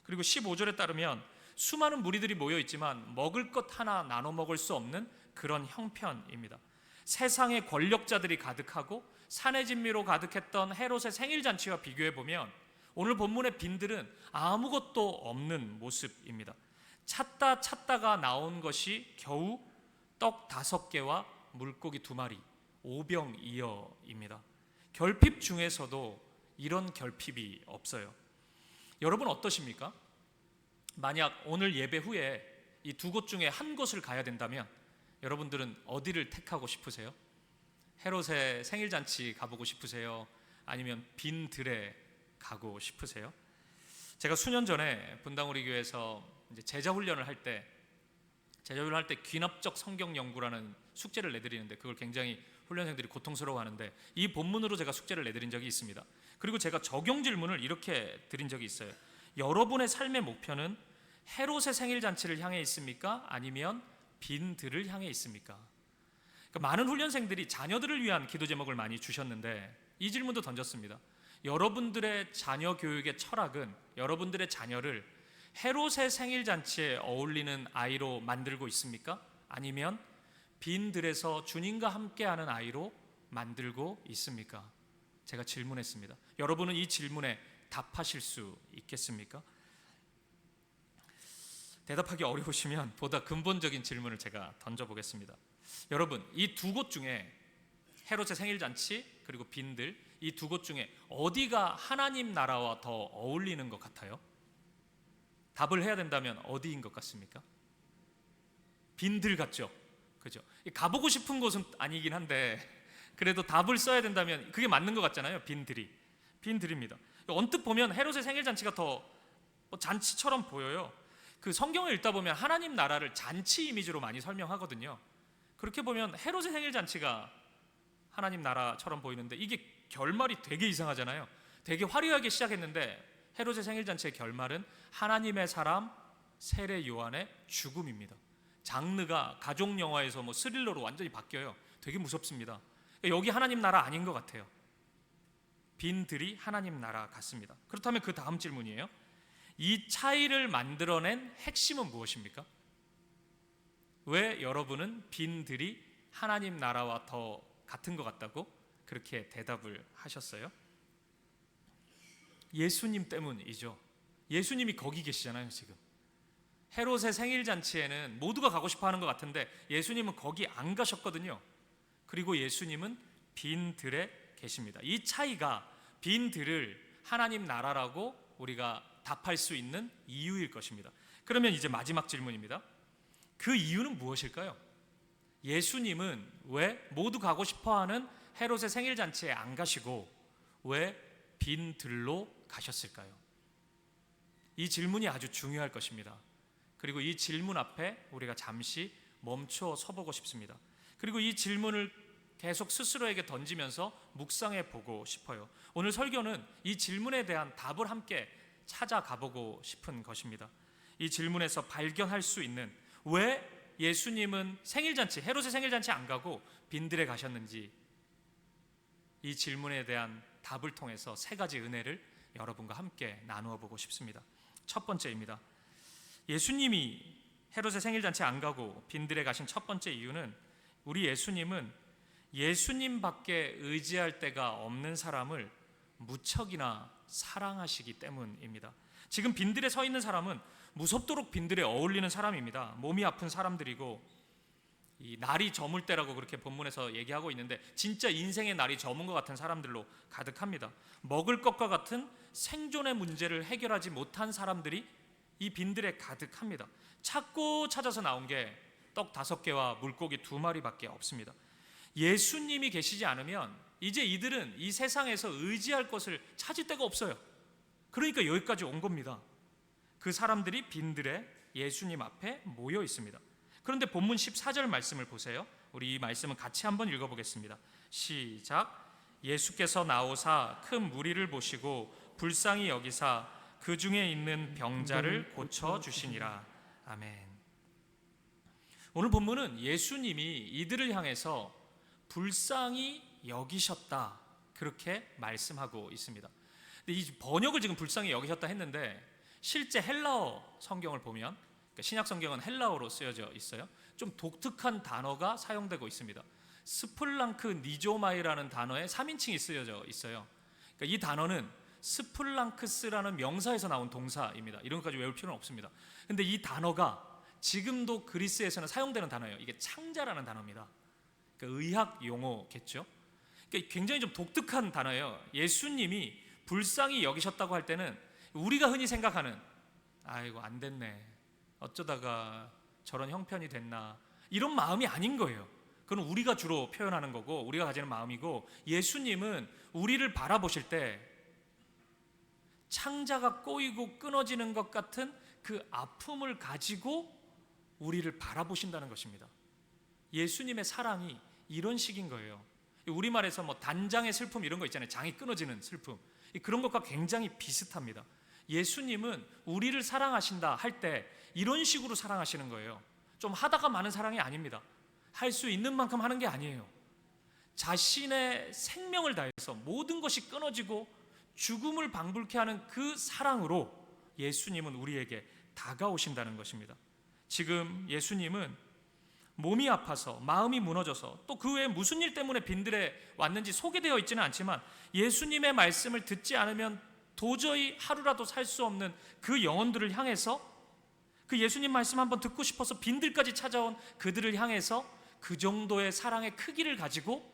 그리고 15절에 따르면 수많은 무리들이 모여 있지만 먹을 것 하나 나눠 먹을 수 없는 그런 형편입니다. 세상의 권력자들이 가득하고 산의 진미로 가득했던 헤롯의 생일 잔치와 비교해 보면 오늘 본문의 빈들은 아무것도 없는 모습입니다. 찾다가 나온 것이 겨우 떡 5개와 물고기 2마리, 5병이어입니다. 결핍 중에서도 이런 결핍이 없어요. 여러분 어떠십니까? 만약 오늘 예배 후에 이 두 곳 중에 한 곳을 가야 된다면 여러분들은 어디를 택하고 싶으세요? 헤롯의 생일 잔치 가보고 싶으세요? 아니면 빈 들에 가고 싶으세요? 제가 수년 전에 분당우리 교회에서 이제 제자 훈련을 할 때 귀납적 성경 연구라는 숙제를 내드리는데 그걸 굉장히 훈련생들이 고통스러워하는데 이 본문으로 제가 숙제를 내드린 적이 있습니다. 그리고 제가 적용 질문을 이렇게 드린 적이 있어요. 여러분의 삶의 목표는 헤롯의 생일 잔치를 향해 있습니까? 아니면 빈 들을 향해 있습니까? 그러니까 많은 훈련생들이 자녀들을 위한 기도 제목을 많이 주셨는데 이 질문도 던졌습니다. 여러분들의 자녀 교육의 철학은 여러분들의 자녀를 헤롯의 생일 잔치에 어울리는 아이로 만들고 있습니까? 아니면 빈 들에서 주님과 함께하는 아이로 만들고 있습니까? 제가 질문했습니다. 여러분은 이 질문에 답하실 수 있겠습니까? 대답하기 어려우시면 보다 근본적인 질문을 제가 던져보겠습니다. 여러분, 이 두 곳 중에 헤롯의 생일 잔치 그리고 빈들, 이 두 곳 중에 어디가 하나님 나라와 더 어울리는 것 같아요? 답을 해야 된다면 어디인 것 같습니까? 빈들 같죠? 그죠? 가보고 싶은 곳은 아니긴 한데 그래도 답을 써야 된다면 그게 맞는 것 같잖아요. 빈들입니다. 언뜻 보면 헤롯의 생일 잔치가 더 잔치처럼 보여요. 그 성경을 읽다 보면 하나님 나라를 잔치 이미지로 많이 설명하거든요. 그렇게 보면 헤롯의 생일 잔치가 하나님 나라처럼 보이는데 이게 결말이 되게 이상하잖아요. 되게 화려하게 시작했는데 헤롯의 생일 잔치의 결말은 하나님의 사람 세례 요한의 죽음입니다. 장르가 가족 영화에서 스릴러로 완전히 바뀌어요. 되게 무섭습니다. 여기 하나님 나라 아닌 것 같아요. 빈들이 하나님 나라 같습니다. 그렇다면 그 다음 질문이에요. 이 차이를 만들어낸 핵심은 무엇입니까? 왜 여러분은 빈들이 하나님 나라와 더 같은 것 같다고 그렇게 대답을 하셨어요? 예수님 때문이죠. 예수님이 거기 계시잖아요. 지금 헤롯의 생일 잔치에는 모두가 가고 싶어 하는 것 같은데 예수님은 거기 안 가셨거든요. 그리고 예수님은 빈 들에 계십니다. 이 차이가 빈 들을 하나님 나라라고 우리가 답할 수 있는 이유일 것입니다. 그러면 이제 마지막 질문입니다. 그 이유는 무엇일까요? 예수님은 왜 모두 가고 싶어하는 헤롯의 생일 잔치에 안 가시고 왜 빈 들로 가셨을까요? 이 질문이 아주 중요할 것입니다. 그리고 이 질문 앞에 우리가 잠시 멈춰 서보고 싶습니다. 그리고 이 질문을 계속 스스로에게 던지면서 묵상해 보고 싶어요. 오늘 설교는 이 질문에 대한 답을 함께 찾아가보고 싶은 것입니다. 이 질문에서 발견할 수 있는 왜 예수님은 생일잔치, 헤롯의 생일잔치 안 가고 빈들에 가셨는지 이 질문에 대한 답을 통해서 3가지 은혜를 여러분과 함께 나누어 보고 싶습니다. 첫 번째입니다. 예수님이 헤롯의 생일잔치 안 가고 빈들에 가신 첫 번째 이유는 우리 예수님은 예수님밖에 의지할 데가 없는 사람을 무척이나 사랑하시기 때문입니다. 지금 빈들에 서 있는 사람은 무섭도록 빈들에 어울리는 사람입니다. 몸이 아픈 사람들이고 이 날이 저물 때라고 그렇게 본문에서 얘기하고 있는데 진짜 인생의 날이 저문 것 같은 사람들로 가득합니다. 먹을 것과 같은 생존의 문제를 해결하지 못한 사람들이 이 빈들에 가득합니다. 찾고 찾아서 나온 게 떡 5개와 물고기 2마리밖에 없습니다. 예수님이 계시지 않으면 이제 이들은 이 세상에서 의지할 것을 찾을 데가 없어요. 그러니까 여기까지 온 겁니다. 그 사람들이 빈들에 예수님 앞에 모여 있습니다. 그런데 본문 14절 말씀을 보세요. 우리 이 말씀은 같이 한번 읽어보겠습니다. 시작. 예수께서 나오사 큰 무리를 보시고 불쌍히 여기사 그 중에 있는 병자를 고쳐주시니라. 아멘. 오늘 본문은 예수님이 이들을 향해서 불쌍히 여기셨다 그렇게 말씀하고 있습니다. 근데 이 번역을 지금 불쌍히 여기셨다 했는데 실제 헬라어 성경을 보면, 그러니까 신약 성경은 헬라어로 쓰여져 있어요. 좀 독특한 단어가 사용되고 있습니다. 스플랑크 니조마이라는 단어에 3인칭이 쓰여져 있어요. 그러니까 이 단어는 스플랑크스라는 명사에서 나온 동사입니다. 이런 것까지 외울 필요는 없습니다. 근데 이 단어가 지금도 그리스에서는 사용되는 단어예요. 이게 창자라는 단어입니다. 그러니까 의학 용어겠죠. 그러니까 굉장히 좀 독특한 단어예요. 예수님이 불쌍히 여기셨다고 할 때는 우리가 흔히 생각하는 아이고 안 됐네, 어쩌다가 저런 형편이 됐나, 이런 마음이 아닌 거예요. 그건 우리가 주로 표현하는 거고 우리가 가지는 마음이고, 예수님은 우리를 바라보실 때 창자가 꼬이고 끊어지는 것 같은 그 아픔을 가지고 우리를 바라보신다는 것입니다. 예수님의 사랑이 이런 식인 거예요. 우리말에서 뭐 단장의 슬픔 이런 거 있잖아요. 장이 끊어지는 슬픔. 그런 것과 굉장히 비슷합니다. 예수님은 우리를 사랑하신다 할 때 이런 식으로 사랑하시는 거예요. 좀 하다가 마는 사랑이 아닙니다. 할 수 있는 만큼 하는 게 아니에요. 자신의 생명을 다해서 모든 것이 끊어지고 죽음을 방불케 하는 그 사랑으로 예수님은 우리에게 다가오신다는 것입니다. 지금 예수님은 몸이 아파서 마음이 무너져서 또 그 외에 무슨 일 때문에 빈들에 왔는지 소개되어 있지는 않지만 예수님의 말씀을 듣지 않으면 도저히 하루라도 살 수 없는 그 영혼들을 향해서, 그 예수님 말씀 한번 듣고 싶어서 빈들까지 찾아온 그들을 향해서 그 정도의 사랑의 크기를 가지고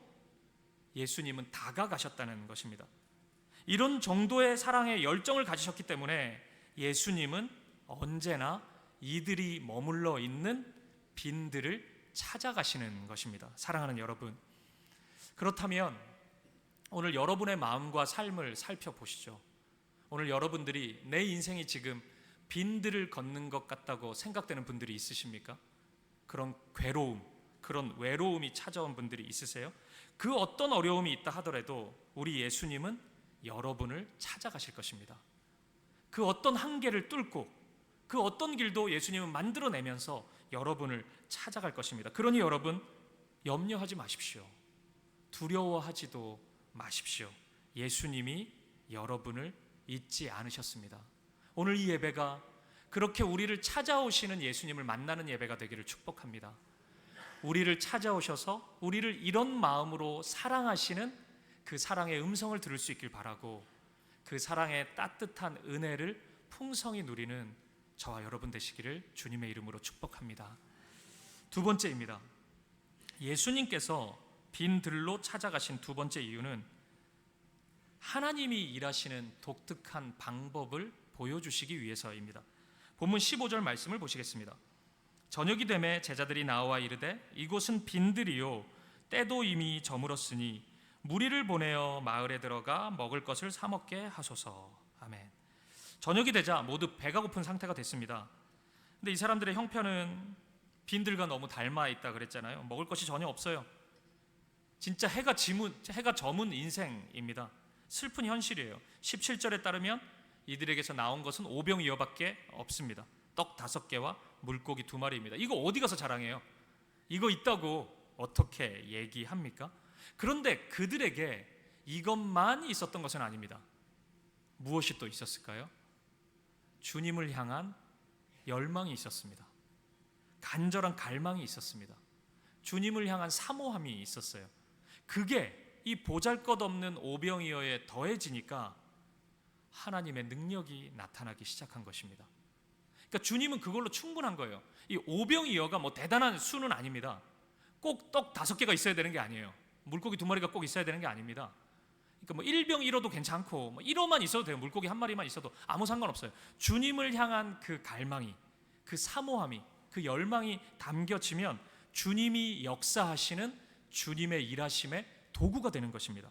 예수님은 다가가셨다는 것입니다. 이런 정도의 사랑의 열정을 가지셨기 때문에 예수님은 언제나 이들이 머물러 있는 빈들을 찾아가시는 것입니다. 사랑하는 여러분, 그렇다면 오늘 여러분의 마음과 삶을 살펴보시죠. 오늘 여러분들이 내 인생이 지금 빈들을 걷는 것 같다고 생각되는 분들이 있으십니까? 그런 괴로움, 그런 외로움이 찾아온 분들이 있으세요? 그 어떤 어려움이 있다 하더라도 우리 예수님은 여러분을 찾아가실 것입니다. 그 어떤 한계를 뚫고 그 어떤 길도 예수님은 만들어내면서 여러분을 찾아갈 것입니다. 그러니 여러분, 염려하지 마십시오. 두려워하지도 마십시오. 예수님이 여러분을 잊지 않으셨습니다. 오늘 이 예배가 그렇게 우리를 찾아오시는 예수님을 만나는 예배가 되기를 축복합니다. 우리를 찾아오셔서 우리를 이런 마음으로 사랑하시는 그 사랑의 음성을 들을 수 있길 바라고, 그 사랑의 따뜻한 은혜를 풍성히 누리는 저와 여러분 되시기를 주님의 이름으로 축복합니다. 두 번째입니다. 예수님께서 빈들로 찾아가신 두 번째 이유는 하나님이 일하시는 독특한 방법을 보여주시기 위해서입니다. 본문 15절 말씀을 보시겠습니다. 저녁이 되매 제자들이 나와 이르되 이곳은 빈들이요 때도 이미 저물었으니 무리를 보내어 마을에 들어가 먹을 것을 사 먹게 하소서. 아멘. 저녁이 되자 모두 배가 고픈 상태가 됐습니다. 근데 이 사람들의 형편은 빈들과 너무 닮아 있다 그랬잖아요. 먹을 것이 전혀 없어요. 진짜 해가 저문 인생입니다. 슬픈 현실이에요. 17절에 따르면 이들에게서 나온 것은 오병이어밖에 없습니다. 떡 5개와 물고기 2마리입니다. 이거 어디 가서 자랑해요? 이거 있다고 어떻게 얘기합니까? 그런데 그들에게 이것만 있었던 것은 아닙니다. 무엇이 또 있었을까요? 주님을 향한 열망이 있었습니다. 간절한 갈망이 있었습니다. 주님을 향한 사모함이 있었어요. 그게 이 보잘것없는 오병이어에 더해지니까 하나님의 능력이 나타나기 시작한 것입니다. 그러니까 주님은 그걸로 충분한 거예요. 이 오병이어가 뭐 대단한 수는 아닙니다. 꼭 떡 5개가 있어야 되는 게 아니에요. 물고기 2마리가 꼭 있어야 되는 게 아닙니다. 그러니까 뭐 1병 1호도 괜찮고 뭐 1호만 있어도 돼요. 물고기 1마리만 있어도 아무 상관없어요. 주님을 향한 그 갈망이, 그 사모함이, 그 열망이 담겨지면 주님이 역사하시는 주님의 일하심의 도구가 되는 것입니다.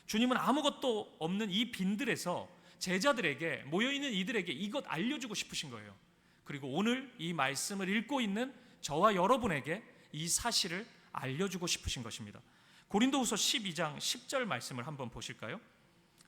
주님은 아무것도 없는 이 빈들에서 제자들에게, 모여있는 이들에게 이것 알려주고 싶으신 거예요. 그리고 오늘 이 말씀을 읽고 있는 저와 여러분에게 이 사실을 알려주고 싶으신 것입니다. 고린도후서 12장 10절 말씀을 한번 보실까요?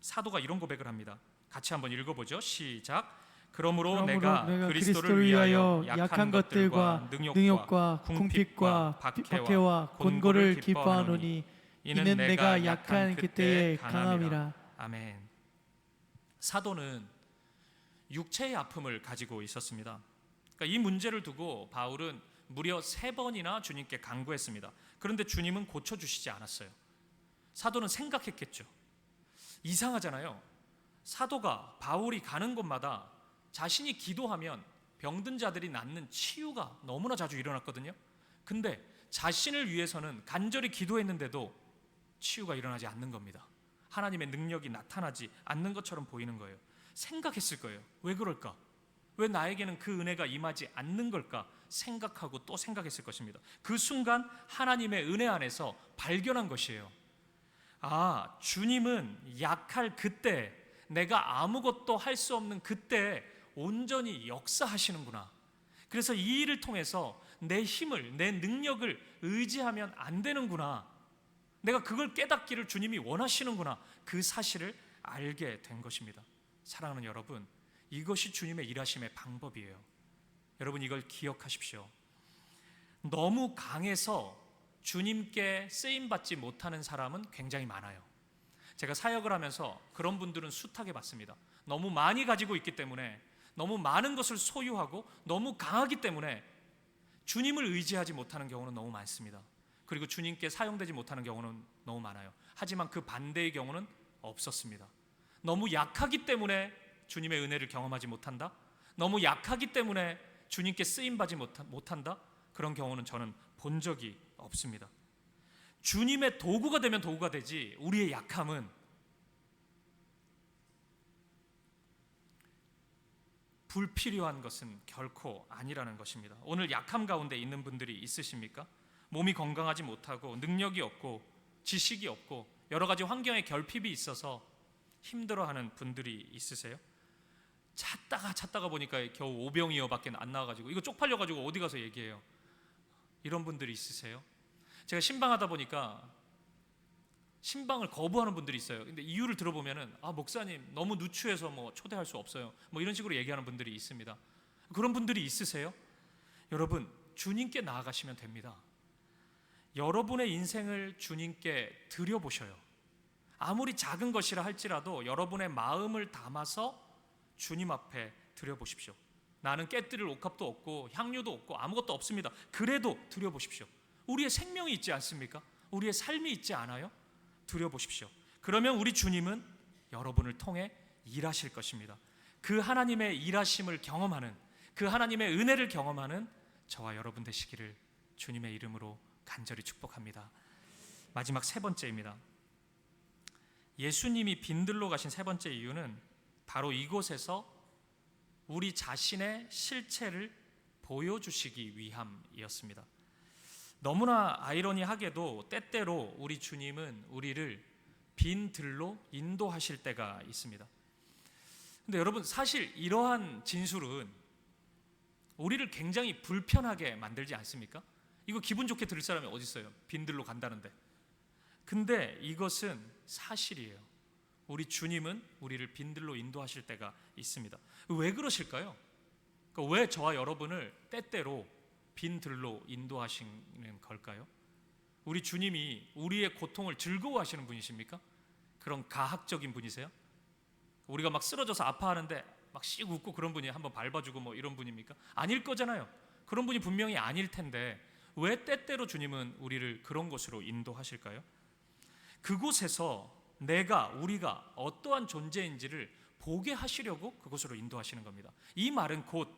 사도가 이런 고백을 합니다. 같이 한번 읽어보죠. 시작. 그러므로 내가 그리스도를 위하여 약한 것들과 능욕과 궁핍과 박해와 곤고를 기뻐하노니 이는 내가 약한 그때의 강함이라. 아멘. 사도는 육체의 아픔을 가지고 있었습니다. 그러니까 이 문제를 두고 바울은 무려 3번이나 주님께 간구했습니다. 그런데 주님은 고쳐주시지 않았어요. 사도는 생각했겠죠. 이상하잖아요. 사도가 바울이 가는 곳마다 자신이 기도하면 병든 자들이 낫는 치유가 너무나 자주 일어났거든요. 근데 자신을 위해서는 간절히 기도했는데도 치유가 일어나지 않는 겁니다. 하나님의 능력이 나타나지 않는 것처럼 보이는 거예요. 생각했을 거예요. 왜 그럴까? 왜 나에게는 그 은혜가 임하지 않는 걸까? 생각하고 또 생각했을 것입니다. 그 순간 하나님의 은혜 안에서 발견한 것이에요. 아, 주님은 약할 그때, 내가 아무것도 할 수 없는 그때 온전히 역사하시는구나. 그래서 이 일을 통해서 내 힘을, 내 능력을 의지하면 안 되는구나. 내가 그걸 깨닫기를 주님이 원하시는구나. 그 사실을 알게 된 것입니다. 사랑하는 여러분, 이것이 주님의 일하심의 방법이에요. 여러분, 이걸 기억하십시오. 너무 강해서 주님께 쓰임받지 못하는 사람은 굉장히 많아요. 제가 사역을 하면서 그런 분들은 숱하게 봤습니다. 너무 많이 가지고 있기 때문에, 너무 많은 것을 소유하고 너무 강하기 때문에 주님을 의지하지 못하는 경우는 너무 많습니다. 그리고 주님께 사용되지 못하는 경우는 너무 많아요. 하지만 그 반대의 경우는 없었습니다. 너무 약하기 때문에 주님의 은혜를 경험하지 못한다? 너무 약하기 때문에 주님께 쓰임받지 못한다? 그런 경우는 저는 본 적이 없습니다. 주님의 도구가 되면 도구가 되지, 우리의 약함은 불필요한 것은 결코 아니라는 것입니다. 오늘 약함 가운데 있는 분들이 있으십니까? 몸이 건강하지 못하고 능력이 없고 지식이 없고 여러 가지 환경에 결핍이 있어서 힘들어하는 분들이 있으세요? 찾다가 보니까 겨우 오병이어밖에 안 나와가지고 이거 쪽팔려가지고 어디 가서 얘기해요. 이런 분들이 있으세요? 제가 신방하다 보니까 신방을 거부하는 분들이 있어요. 근데 이유를 들어보면은, 아, 목사님 너무 누추해서 뭐 초대할 수 없어요, 뭐 이런 식으로 얘기하는 분들이 있습니다. 그런 분들이 있으세요? 여러분, 주님께 나아가시면 됩니다. 여러분의 인생을 주님께 드려보셔요. 아무리 작은 것이라 할지라도 여러분의 마음을 담아서 주님 앞에 드려보십시오. 나는 깨뜨릴 옥합도 없고 향유도 없고 아무것도 없습니다. 그래도 드려보십시오. 우리의 생명이 있지 않습니까? 우리의 삶이 있지 않아요? 드려보십시오. 그러면 우리 주님은 여러분을 통해 일하실 것입니다. 그 하나님의 일하심을 경험하는, 그 하나님의 은혜를 경험하는 저와 여러분 되시기를 주님의 이름으로 간절히 축복합니다. 마지막 3번째입니다. 예수님이 빈들로 가신 3번째 이유는 바로 이곳에서 우리 자신의 실체를 보여주시기 위함이었습니다. 너무나 아이러니하게도 때때로 우리 주님은 우리를 빈들로 인도하실 때가 있습니다. 근데 여러분, 사실 이러한 진술은 우리를 굉장히 불편하게 만들지 않습니까? 이거 기분 좋게 들을 사람이 어디 있어요? 빈들로 간다는데. 근데 이것은 사실이에요. 우리 주님은 우리를 빈들로 인도하실 때가 있습니다. 왜 그러실까요? 그러니까 왜 저와 여러분을 때때로 빈들로 인도하시는 걸까요? 우리 주님이 우리의 고통을 즐거워하시는 분이십니까? 그런 가학적인 분이세요? 우리가 막 쓰러져서 아파하는데 막 씩 웃고 그런 분이 한번 밟아주고 뭐 이런 분입니까? 아닐 거잖아요. 그런 분이 분명히 아닐 텐데 왜 때때로 주님은 우리를 그런 곳으로 인도하실까요? 그곳에서 우리가 어떠한 존재인지를 보게 하시려고 그곳으로 인도하시는 겁니다. 이 말은 곧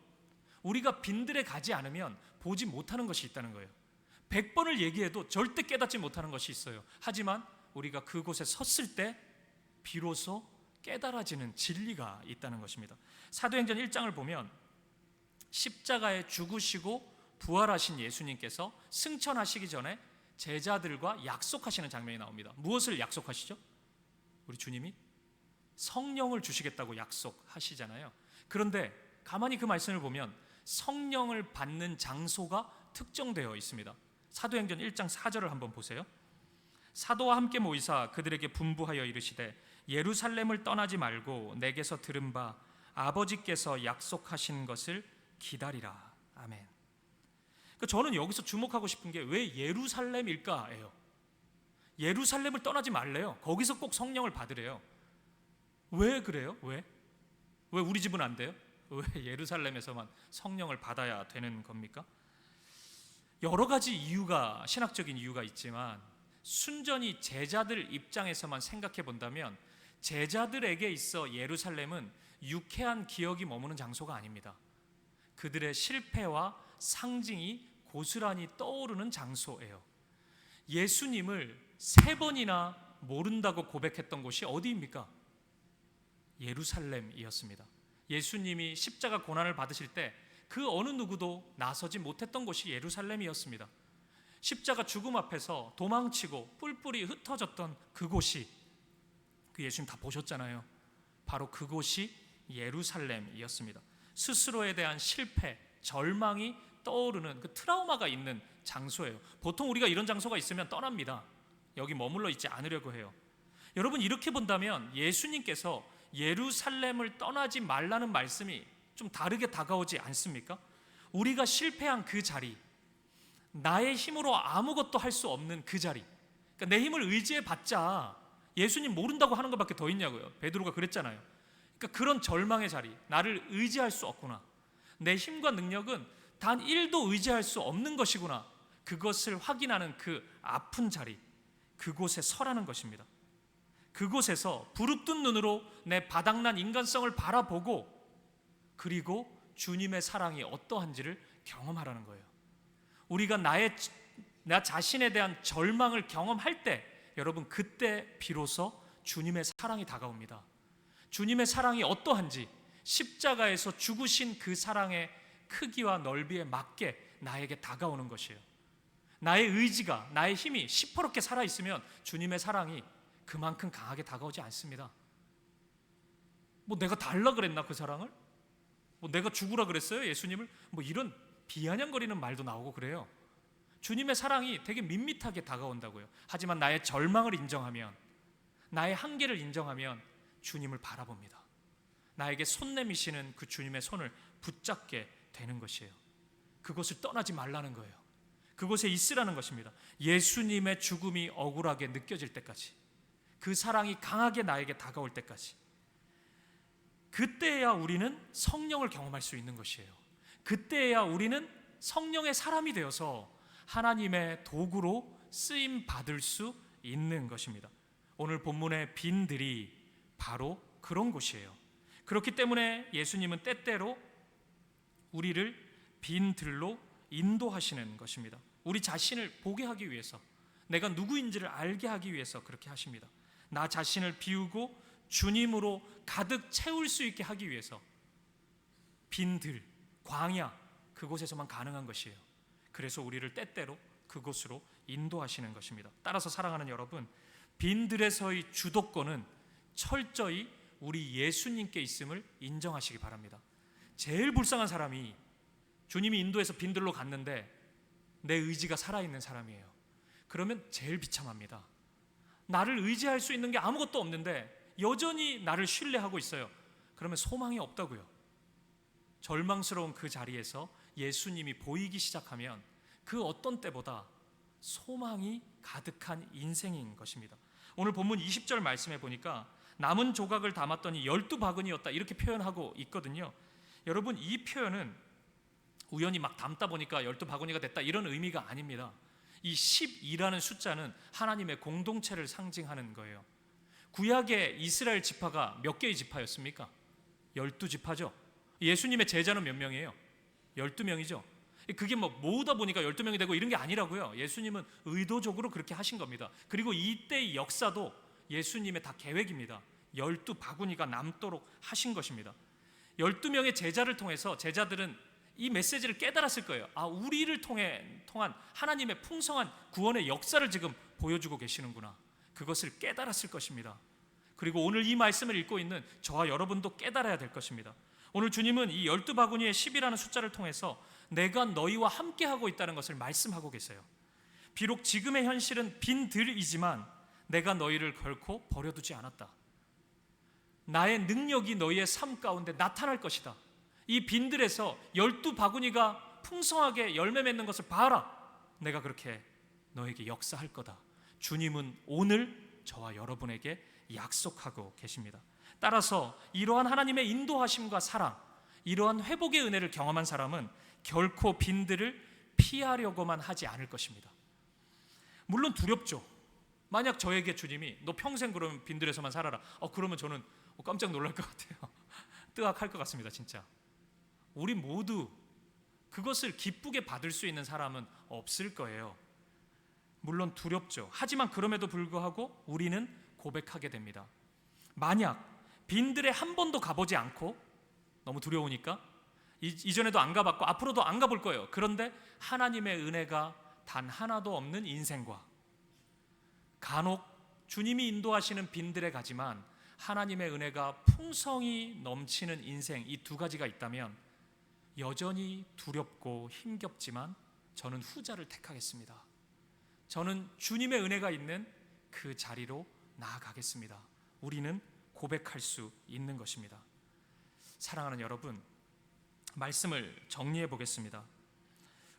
우리가 빈들에 가지 않으면 보지 못하는 것이 있다는 거예요. 100번을 얘기해도 절대 깨닫지 못하는 것이 있어요. 하지만 우리가 그곳에 섰을 때 비로소 깨달아지는 진리가 있다는 것입니다. 사도행전 1장을 보면 십자가에 죽으시고 부활하신 예수님께서 승천하시기 전에 제자들과 약속하시는 장면이 나옵니다. 무엇을 약속하시죠? 우리 주님이 성령을 주시겠다고 약속하시잖아요. 그런데 가만히 그 말씀을 보면 성령을 받는 장소가 특정되어 있습니다. 사도행전 1장 4절을 한번 보세요. 사도와 함께 모이사 그들에게 분부하여 이르시되 예루살렘을 떠나지 말고 내게서 들은 바 아버지께서 약속하신 것을 기다리라. 아멘. 그러니까 저는 여기서 주목하고 싶은 게 왜 예루살렘일까예요. 예루살렘을 떠나지 말래요. 거기서 꼭 성령을 받으래요. 왜 그래요? 왜 우리 집은 안 돼요? 왜 예루살렘에서만 성령을 받아야 되는 겁니까? 여러 가지 이유가, 신학적인 이유가 있지만 순전히 제자들 입장에서만 생각해 본다면 제자들에게 있어 예루살렘은 유쾌한 기억이 머무는 장소가 아닙니다. 그들의 실패와 상징이 고스란히 떠오르는 장소예요. 예수님을 3번이나 모른다고 고백했던 곳이 어디입니까? 예루살렘이었습니다. 예수님이 십자가 고난을 받으실 때 그 어느 누구도 나서지 못했던 곳이 예루살렘이었습니다. 십자가 죽음 앞에서 도망치고 뿔뿔이 흩어졌던 그곳이, 그 예수님 다 보셨잖아요. 바로 그곳이 예루살렘이었습니다. 스스로에 대한 실패, 절망이 떠오르는 그 트라우마가 있는 장소예요. 보통 우리가 이런 장소가 있으면 떠납니다. 여기 머물러 있지 않으려고 해요. 여러분, 이렇게 본다면 예수님께서 예루살렘을 떠나지 말라는 말씀이 좀 다르게 다가오지 않습니까? 우리가 실패한 그 자리, 나의 힘으로 아무것도 할 수 없는 그 자리, 그러니까 내 힘을 의지해 봤자 예수님 모른다고 하는 것밖에 더 있냐고요. 베드로가 그랬잖아요. 그러니까 그런 절망의 자리, 나를 의지할 수 없구나, 내 힘과 능력은 단 1도 의지할 수 없는 것이구나, 그것을 확인하는 그 아픈 자리, 그곳에 서라는 것입니다. 그곳에서 부릅뜬 눈으로 내 바닥난 인간성을 바라보고, 그리고 주님의 사랑이 어떠한지를 경험하라는 거예요. 우리가 나 자신에 대한 절망을 경험할 때, 여러분, 그때 비로소 주님의 사랑이 다가옵니다. 주님의 사랑이 어떠한지, 십자가에서 죽으신 그 사랑의 크기와 넓이에 맞게 나에게 다가오는 것이에요. 나의 의지가, 나의 힘이 시퍼렇게 살아있으면 주님의 사랑이 그만큼 강하게 다가오지 않습니다. 뭐 내가 달라 그랬나 그 사랑을? 뭐 내가 죽으라 그랬어요 예수님을? 뭐 이런 비아냥거리는 말도 나오고 그래요. 주님의 사랑이 되게 밋밋하게 다가온다고요. 하지만 나의 절망을 인정하면, 나의 한계를 인정하면 주님을 바라봅니다. 나에게 손 내미시는 그 주님의 손을 붙잡게 되는 것이에요. 그곳을 떠나지 말라는 거예요. 그곳에 있으라는 것입니다. 예수님의 죽음이 억울하게 느껴질 때까지, 그 사랑이 강하게 나에게 다가올 때까지, 그때야 우리는 성령을 경험할 수 있는 것이에요. 그때야 우리는 성령의 사람이 되어서 하나님의 도구로 쓰임 받을 수 있는 것입니다. 오늘 본문의 빈들이 바로 그런 곳이에요. 그렇기 때문에 예수님은 때때로 우리를 빈들로 인도하시는 것입니다. 우리 자신을 보게 하기 위해서, 내가 누구인지를 알게 하기 위해서 그렇게 하십니다. 나 자신을 비우고 주님으로 가득 채울 수 있게 하기 위해서 빈들, 광야, 그곳에서만 가능한 것이에요. 그래서 우리를 때때로 그곳으로 인도하시는 것입니다. 따라서 사랑하는 여러분, 빈들에서의 주도권은 철저히 우리 예수님께 있음을 인정하시기 바랍니다. 제일 불쌍한 사람이 주님이 인도해서 빈들로 갔는데 내 의지가 살아있는 사람이에요. 그러면 제일 비참합니다. 나를 의지할 수 있는 게 아무것도 없는데 여전히 나를 신뢰하고 있어요. 그러면 소망이 없다고요. 절망스러운 그 자리에서 예수님이 보이기 시작하면 그 어떤 때보다 소망이 가득한 인생인 것입니다. 오늘 본문 20절 말씀해 보니까 남은 조각을 담았더니 12바구니였다, 이렇게 표현하고 있거든요. 여러분, 이 표현은 우연히 막 담다 보니까 12바구니가 됐다, 이런 의미가 아닙니다. 이 12라는 숫자는 하나님의 공동체를 상징하는 거예요. 구약의 이스라엘 지파가 몇 개의 지파였습니까? 12지파죠. 예수님의 제자는 몇 명이에요? 12명이죠. 그게 뭐 모으다 보니까 12명이 되고 이런 게 아니라고요. 예수님은 의도적으로 그렇게 하신 겁니다. 그리고 이때의 역사도 예수님의 다 계획입니다. 12바구니가 남도록 하신 것입니다. 12명의 제자를 통해서 제자들은 이 메시지를 깨달았을 거예요. 아, 우리를 통한 하나님의 풍성한 구원의 역사를 지금 보여주고 계시는구나. 그것을 깨달았을 것입니다. 그리고 오늘 이 말씀을 읽고 있는 저와 여러분도 깨달아야 될 것입니다. 오늘 주님은 이 12바구니의 10이라는 숫자를 통해서 내가 너희와 함께하고 있다는 것을 말씀하고 계세요. 비록 지금의 현실은 빈들이지만 내가 너희를 결코 버려두지 않았다. 나의 능력이 너희의 삶 가운데 나타날 것이다. 이 빈들에서 12바구니가 풍성하게 열매 맺는 것을 봐라. 내가 그렇게 너에게 역사할 거다. 주님은 오늘 저와 여러분에게 약속하고 계십니다. 따라서 이러한 하나님의 인도하심과 사랑, 이러한 회복의 은혜를 경험한 사람은 결코 빈들을 피하려고만 하지 않을 것입니다. 물론 두렵죠. 만약 저에게 주님이 너 평생 그러면 빈들에서만 살아라, 그러면 저는 깜짝 놀랄 것 같아요. 뜨악할 것 같습니다. 진짜 우리 모두 그것을 기쁘게 받을 수 있는 사람은 없을 거예요. 물론 두렵죠. 하지만 그럼에도 불구하고 우리는 고백하게 됩니다. 만약 빈들에 한 번도 가보지 않고, 너무 두려우니까 이전에도 안 가봤고 앞으로도 안 가볼 거예요. 그런데 하나님의 은혜가 단 하나도 없는 인생과, 간혹 주님이 인도하시는 빈들에 가지만 하나님의 은혜가 풍성히 넘치는 인생, 이 두 가지가 있다면 여전히 두렵고 힘겹지만 저는 후자를 택하겠습니다. 저는 주님의 은혜가 있는 그 자리로 나아가겠습니다. 우리는 고백할 수 있는 것입니다. 사랑하는 여러분, 말씀을 정리해 보겠습니다.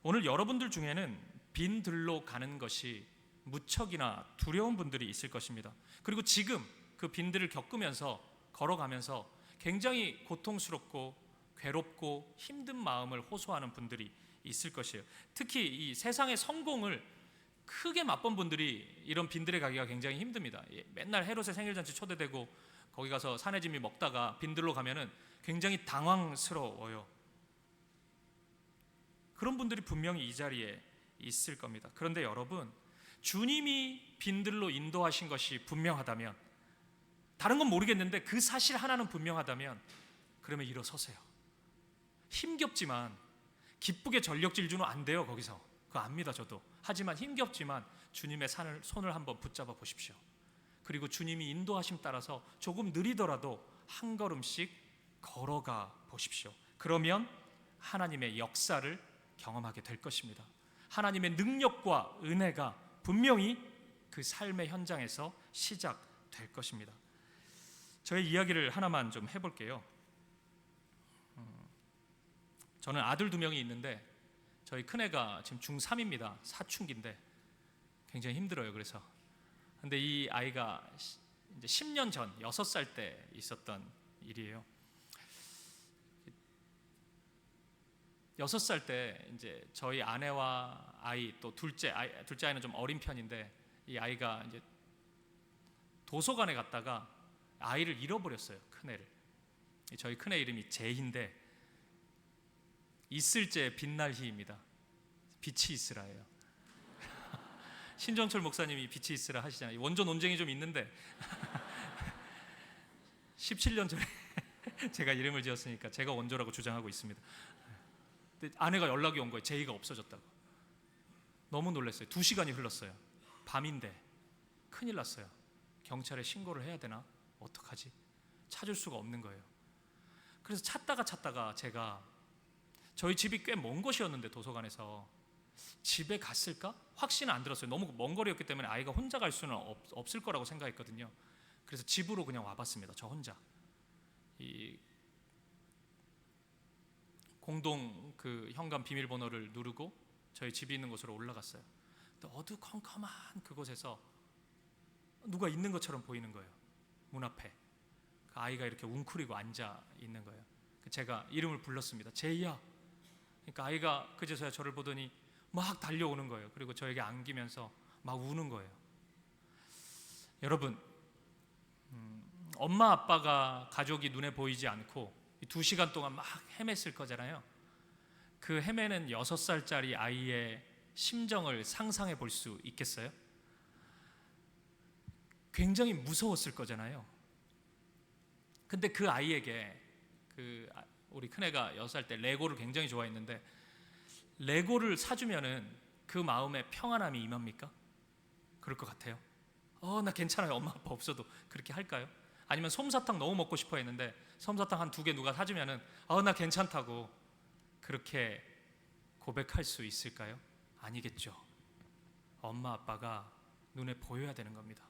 오늘 여러분들 중에는 빈들로 가는 것이 무척이나 두려운 분들이 있을 것입니다. 그리고 지금 그 빈들을 겪으면서, 걸어가면서 굉장히 고통스럽고 괴롭고 힘든 마음을 호소하는 분들이 있을 것이에요. 특히 이 세상의 성공을 크게 맛본 분들이 이런 빈들에 가기가 굉장히 힘듭니다. 맨날 헤롯의 생일잔치 초대되고 거기 가서 사내짐이 먹다가 빈들로 가면은 굉장히 당황스러워요. 그런 분들이 분명히 이 자리에 있을 겁니다. 그런데 여러분, 주님이 빈들로 인도하신 것이 분명하다면, 다른 건 모르겠는데 그 사실 하나는 분명하다면, 그러면 일어서세요. 힘겹지만 기쁘게 전력 질주는 안 돼요. 거기서 그거 압니다. 저도. 하지만 힘겹지만 주님의 손을 한번 붙잡아 보십시오. 그리고 주님이 인도하심 따라서 조금 느리더라도 한 걸음씩 걸어가 보십시오. 그러면 하나님의 역사를 경험하게 될 것입니다. 하나님의 능력과 은혜가 분명히 그 삶의 현장에서 시작될 것입니다. 저의 이야기를 하나만 좀 해볼게요. 저는 아들 2명이 있는데 저희 큰애가 지금 중3입니다. 사춘기인데 굉장히 힘들어요. 그래서 근데 이 아이가 이제 10년 전 6살 때 있었던 일이에요. 6살 때 이제 저희 아내와 아이, 또 둘째 아이는 좀 어린 편인데, 이 아이가 이제 도서관에 갔다가 아이를 잃어버렸어요. 큰애를. 저희 큰애 이름이 제희인데 있을제 빛날희입니다. 빛이 있으라예요. 신정철 목사님이 빛이 있으라 하시잖아요. 원조 논쟁이 좀 있는데 17년 전에 제가 이름을 지었으니까 제가 원조라고 주장하고 있습니다. 근데 아내가 연락이 온 거예요. 제이가 없어졌다고. 너무 놀랐어요. 2시간이 흘렀어요. 밤인데 큰일 났어요. 경찰에 신고를 해야 되나? 어떡하지? 찾을 수가 없는 거예요. 그래서 찾다가 제가, 저희 집이 꽤 먼 곳이었는데 도서관에서 집에 갔을까? 확신은 안 들었어요. 너무 먼 거리였기 때문에 아이가 혼자 갈 수는 없을 거라고 생각했거든요. 그래서 집으로 그냥 와봤습니다. 저 혼자. 이 공동 그 현관 비밀번호를 누르고 저희 집이 있는 곳으로 올라갔어요. 근데 어두컴컴한 그곳에서 누가 있는 것처럼 보이는 거예요. 문 앞에. 그 아이가 이렇게 웅크리고 앉아 있는 거예요. 제가 이름을 불렀습니다. 제이야. 그러니까 아이가 그제서야 저를 보더니 막 달려오는 거예요. 그리고 저에게 안기면서 막 우는 거예요. 여러분, 엄마 아빠가 가족이 눈에 보이지 않고 2시간 동안 막 헤맸을 거잖아요. 그 헤매는 6살짜리 아이의 심정을 상상해 볼 수 있겠어요? 굉장히 무서웠을 거잖아요. 근데 그 아이에게, 우리 큰애가 6살 때 레고를 굉장히 좋아했는데, 레고를 사주면은 그 마음에 평안함이 임합니까? 그럴 것 같아요. 나 괜찮아요. 엄마 아빠 없어도. 그렇게 할까요? 아니면 솜사탕 너무 먹고 싶어 했는데 솜사탕 한 2개 누가 사주면은 나 괜찮다고 그렇게 고백할 수 있을까요? 아니겠죠. 엄마 아빠가 눈에 보여야 되는 겁니다.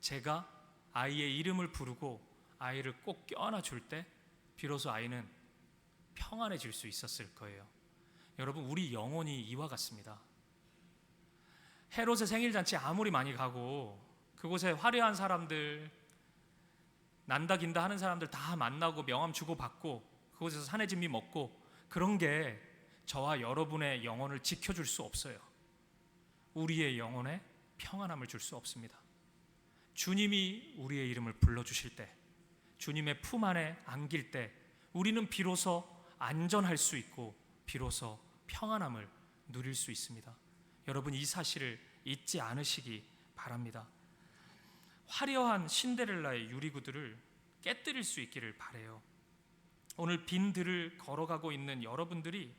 제가 아이의 이름을 부르고 아이를 꼭 껴안아 줄 때 비로소 아이는 평안해질 수 있었을 거예요. 여러분, 우리 영혼이 이와 같습니다. 헤롯의 생일 잔치 아무리 많이 가고 그곳에 화려한 사람들, 난다 긴다 하는 사람들 다 만나고 명함 주고 받고 그곳에서 산해진미 먹고 그런 게 저와 여러분의 영혼을 지켜줄 수 없어요. 우리의 영혼에 평안함을 줄 수 없습니다. 주님이 우리의 이름을 불러주실 때, 주님의 품 안에 안길 때 우리는 비로소 안전할 수 있고 비로소 평안함을 누릴 수 있습니다. 여러분, 이 사실을 잊지 않으시기 바랍니다. 화려한 신데렐라의 유리구두를 깨뜨릴 수 있기를 바라요. 오늘 빈 들을 걸어가고 있는 여러분들이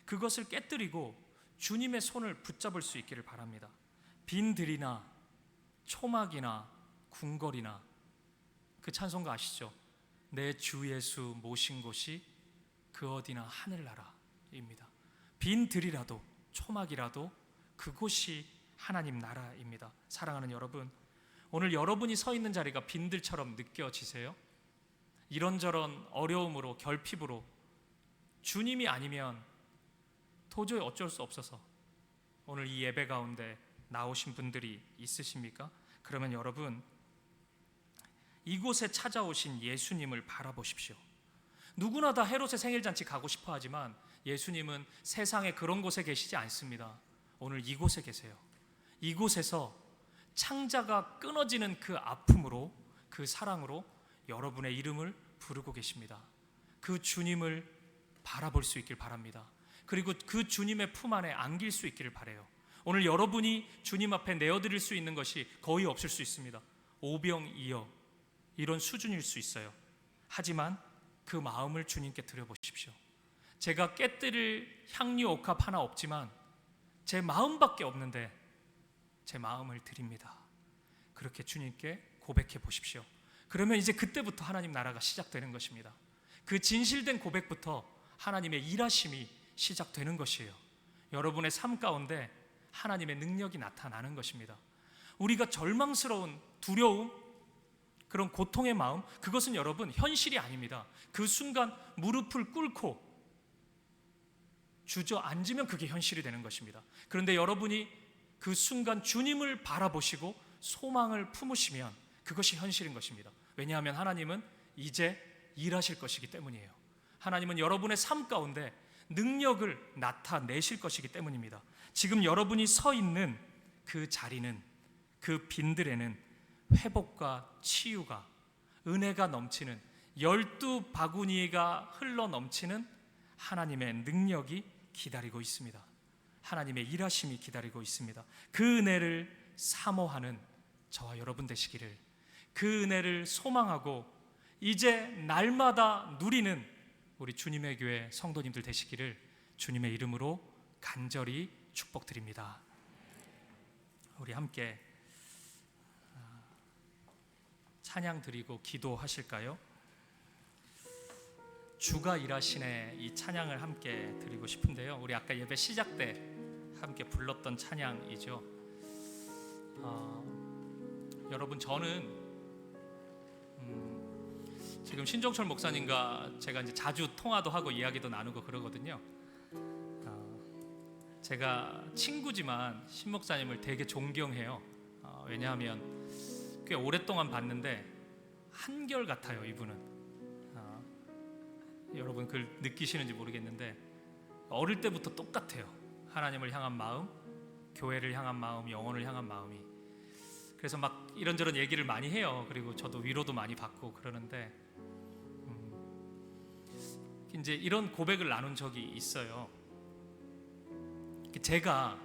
그것을 깨뜨리고 주님의 손을 붙잡을 수 있기를 바랍니다. 빈 들이나 초막이나 궁궐이나, 그 찬송가 아시죠? 내 주 예수 모신 곳이 그 어디나 하늘나라입니다. 빈 들이라도 초막이라도 그곳이 하나님 나라입니다. 사랑하는 여러분, 오늘 여러분이 서 있는 자리가 빈들처럼 느껴지세요? 이런저런 어려움으로, 결핍으로 주님이 아니면 도저히 어쩔 수 없어서 오늘 이 예배 가운데 나오신 분들이 있으십니까? 그러면 여러분, 이곳에 찾아오신 예수님을 바라보십시오. 누구나 다 헤롯의 생일잔치 가고 싶어 하지만 예수님은 세상에 그런 곳에 계시지 않습니다. 오늘 이곳에 계세요. 이곳에서 창자가 끊어지는 그 아픔으로, 그 사랑으로 여러분의 이름을 부르고 계십니다. 그 주님을 바라볼 수 있길 바랍니다. 그리고 그 주님의 품 안에 안길 수 있기를 바라요. 오늘 여러분이 주님 앞에 내어드릴 수 있는 것이 거의 없을 수 있습니다. 오병이어 이런 수준일 수 있어요. 하지만 그 마음을 주님께 드려보십시오. 제가 깨뜨릴 향유 옥합 하나 없지만 제 마음밖에 없는데 제 마음을 드립니다. 그렇게 주님께 고백해 보십시오. 그러면 이제 그때부터 하나님 나라가 시작되는 것입니다. 그 진실된 고백부터 하나님의 일하심이 시작되는 것이에요. 여러분의 삶 가운데 하나님의 능력이 나타나는 것입니다. 우리가 절망스러운 두려움, 그런 고통의 마음, 그것은 여러분 현실이 아닙니다. 그 순간 무릎을 꿇고 주저앉으면 그게 현실이 되는 것입니다. 그런데 여러분이 그 순간 주님을 바라보시고 소망을 품으시면 그것이 현실인 것입니다. 왜냐하면 하나님은 이제 일하실 것이기 때문이에요. 하나님은 여러분의 삶 가운데 능력을 나타내실 것이기 때문입니다. 지금 여러분이 서 있는 그 자리는, 그 빈들에는 회복과 치유가, 은혜가 넘치는 12바구니가 흘러 넘치는 하나님의 능력이 기다리고 있습니다. 하나님의 일하심이 기다리고 있습니다. 그 은혜를 사모하는 저와 여러분 되시기를, 그 은혜를 소망하고 이제 날마다 누리는 우리 주님의 교회 성도님들 되시기를 주님의 이름으로 간절히 축복드립니다. 우리 함께 찬양 드리고 기도하실까요? 주가 일하시네, 이 찬양을 함께 드리고 싶은데요. 우리 아까 예배 시작 때 함께 불렀던 찬양이죠. 여러분, 저는 지금 신종철 목사님과 제가 이제 자주 통화도 하고 이야기도 나누고 그러거든요. 제가 친구지만 신 목사님을 되게 존경해요. 왜냐하면 꽤 오랫동안 봤는데 한결 같아요, 이분은. 여러분 그걸 느끼시는지 모르겠는데 어릴 때부터 똑같아요. 하나님을 향한 마음, 교회를 향한 마음, 영혼을 향한 마음이. 그래서 막 이런저런 얘기를 많이 해요. 그리고 저도 위로도 많이 받고 그러는데 이제 이런 고백을 나눈 적이 있어요. 제가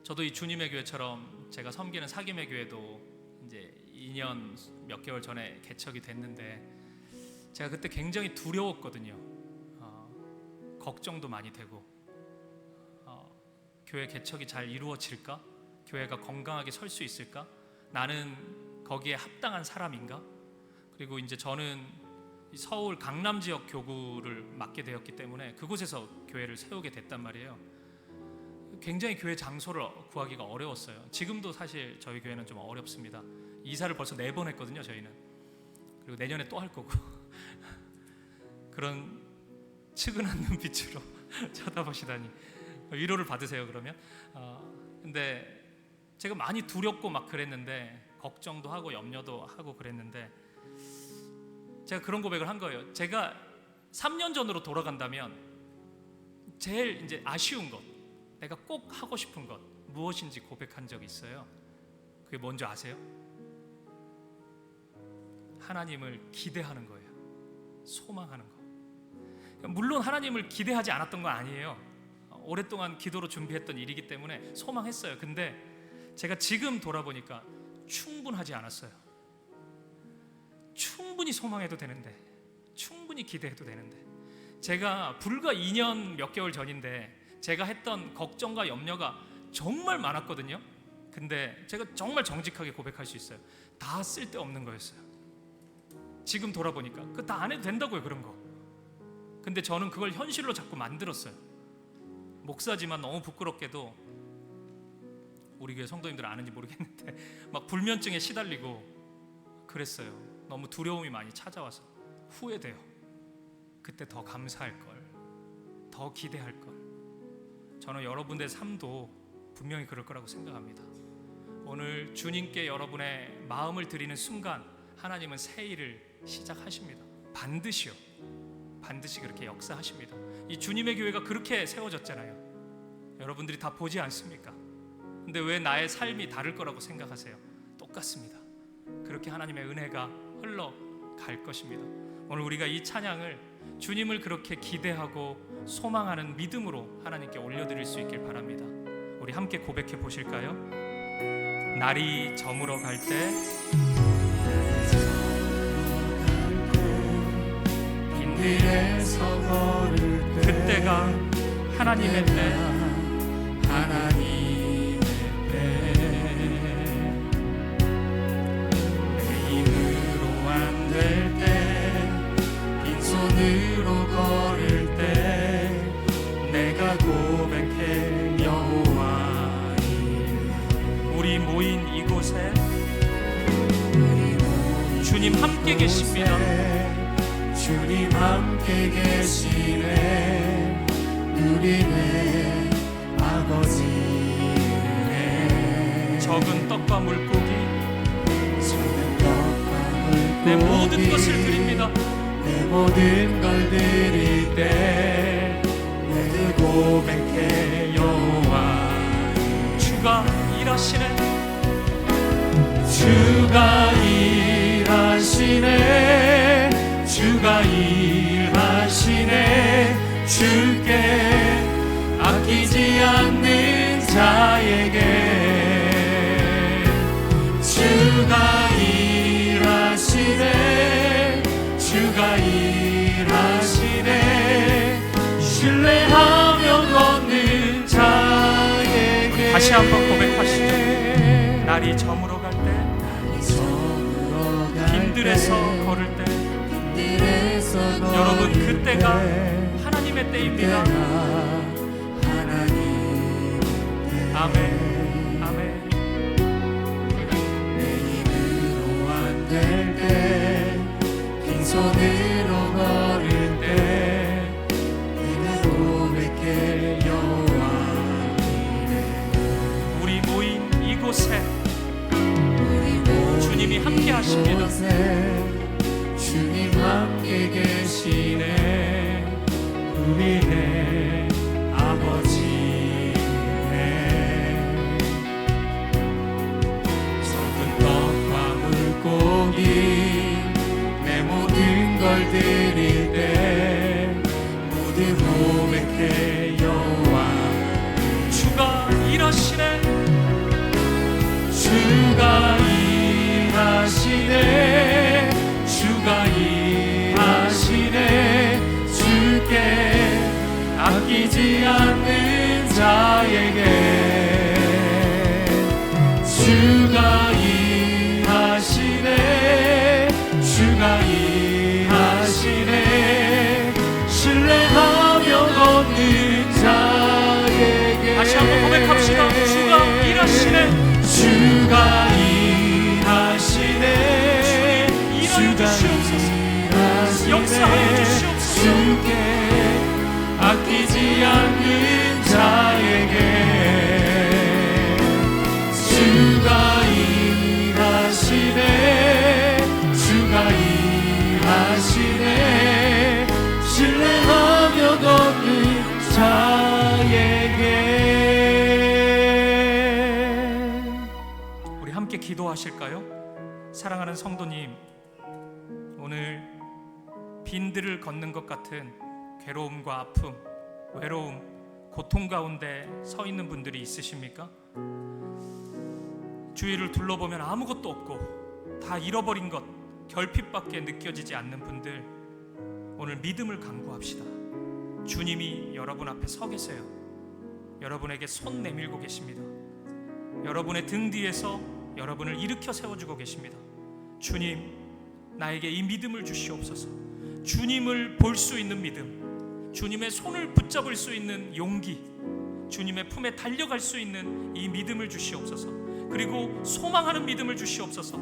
저도 이 주님의 교회처럼 제가 섬기는 사김의 교회도 이제 2년 몇 개월 전에 개척이 됐는데 제가 그때 굉장히 두려웠거든요. 걱정도 많이 되고 교회 개척이 잘 이루어질까? 교회가 건강하게 설 수 있을까? 나는 거기에 합당한 사람인가? 그리고 이제 저는 서울 강남 지역 교구를 맡게 되었기 때문에 그곳에서 교회를 세우게 됐단 말이에요. 굉장히 교회 장소를 구하기가 어려웠어요. 지금도 사실 저희 교회는 좀 어렵습니다. 이사를 벌써 4번 했거든요, 저희는. 그리고 내년에 또 할 거고. 그런 측은한 눈빛으로 쳐다보시다니. 위로를 받으세요 그러면. 근데 제가 많이 두렵고 막 그랬는데, 걱정도 하고 염려도 하고 그랬는데, 제가 그런 고백을 한 거예요. 제가 3년 전으로 돌아간다면 제일 이제 아쉬운 것, 내가 꼭 하고 싶은 것 무엇인지 고백한 적이 있어요. 그게 뭔지 아세요? 하나님을 기대하는 거예요. 소망하는 거. 물론 하나님을 기대하지 않았던 건 아니에요. 오랫동안 기도로 준비했던 일이기 때문에 소망했어요. 근데 제가 지금 돌아보니까 충분하지 않았어요. 충분히 소망해도 되는데, 충분히 기대해도 되는데, 제가 불과 2년 몇 개월 전인데 제가 했던 걱정과 염려가 정말 많았거든요. 근데 제가 정말 정직하게 고백할 수 있어요. 다 쓸데없는 거였어요. 지금 돌아보니까 그거 다 안 해도 된다고요, 그런 거. 근데 저는 그걸 현실로 자꾸 만들었어요. 목사지만 너무 부끄럽게도, 우리 교회 성도님들 아는지 모르겠는데 막 불면증에 시달리고 그랬어요. 너무 두려움이 많이 찾아와서 후회돼요. 그때 더 감사할 걸, 더 기대할 걸. 저는 여러분의 삶도 분명히 그럴 거라고 생각합니다. 오늘 주님께 여러분의 마음을 드리는 순간 하나님은 새 일을 시작하십니다. 반드시요. 반드시 그렇게 역사하십니다. 이 주님의 교회가 그렇게 세워졌잖아요. 여러분들이 다 보지 않습니까? 근데 왜 나의 삶이 다를 거라고 생각하세요? 똑같습니다. 그렇게 하나님의 은혜가 흘러갈 것입니다. 오늘 우리가 이 찬양을 주님을 그렇게 기대하고 소망하는 믿음으로 하나님께 올려드릴 수 있길 바랍니다. 우리 함께 고백해 보실까요? 날이 저물어 갈 때, 빈들에서 걸을 때, 그때가 하나님의 때, 하나님의 때, 내 힘으로 안 될 때, 빈손으로 걸을 때, 내가 고백해 여호와 이름. 우리 모인 이곳에 주님 함께 계십니다. 주님 함께 계시네. 누리네 아버지네. 적은 떡과 물고기, 내 모든 것을 드립니다. 내 모든 걸 드릴 때 내가 고백해 여호와. 주가 일하시네. 주가 일하시네. 주가 일하시네. 주께 아끼지 않는 자에게 주가 일하시네. 주가 일하시네. 신뢰하며 걷는 자에게. 다시 한번 고백하시죠. 날이 저물어 갈 때, 빈들에서 걸을 때, 여러분 그때가 하나님의 때입니다. 아멘, 아멘. 내 힘으로 안 될 때, 빈손으로 걸을 때, 내가 고백해 여호와 이름. 우리 모인 이곳에 주님이 함께 하십니다. 주님 함께 계시네. 우리네 아버지네. 적은 떡과 물고기, 내 모든 걸 드릴 때 모두 고백해 여호와. 주가 일하시네. 주가 일하시네. 주가 일하시네. 주께 아끼지 않는 자에게 주가 일하시네. 주가 일하시네. 신뢰하며 걷는 자에게. 다시 한번 고백합시다. 주가 일하시네. 주가 일하시네. 역사하여 주시옵소서. 주께 아끼지 않는 자의 기도하실까요? 사랑하는 성도님, 오늘 빈들을 걷는 것 같은 괴로움과 아픔, 외로움, 고통 가운데 서 있는 분들이 있으십니까? 주위를 둘러보면 아무것도 없고 다 잃어버린 것, 결핍밖에 느껴지지 않는 분들, 오늘 믿음을 강구합시다. 주님이 여러분 앞에 서 계세요. 여러분에게 손 내밀고 계십니다. 여러분의 등 뒤에서 여러분을 일으켜 세워주고 계십니다. 주님, 나에게 이 믿음을 주시옵소서. 주님을 볼 수 있는 믿음, 주님의 손을 붙잡을 수 있는 용기, 주님의 품에 달려갈 수 있는 이 믿음을 주시옵소서. 그리고 소망하는 믿음을 주시옵소서.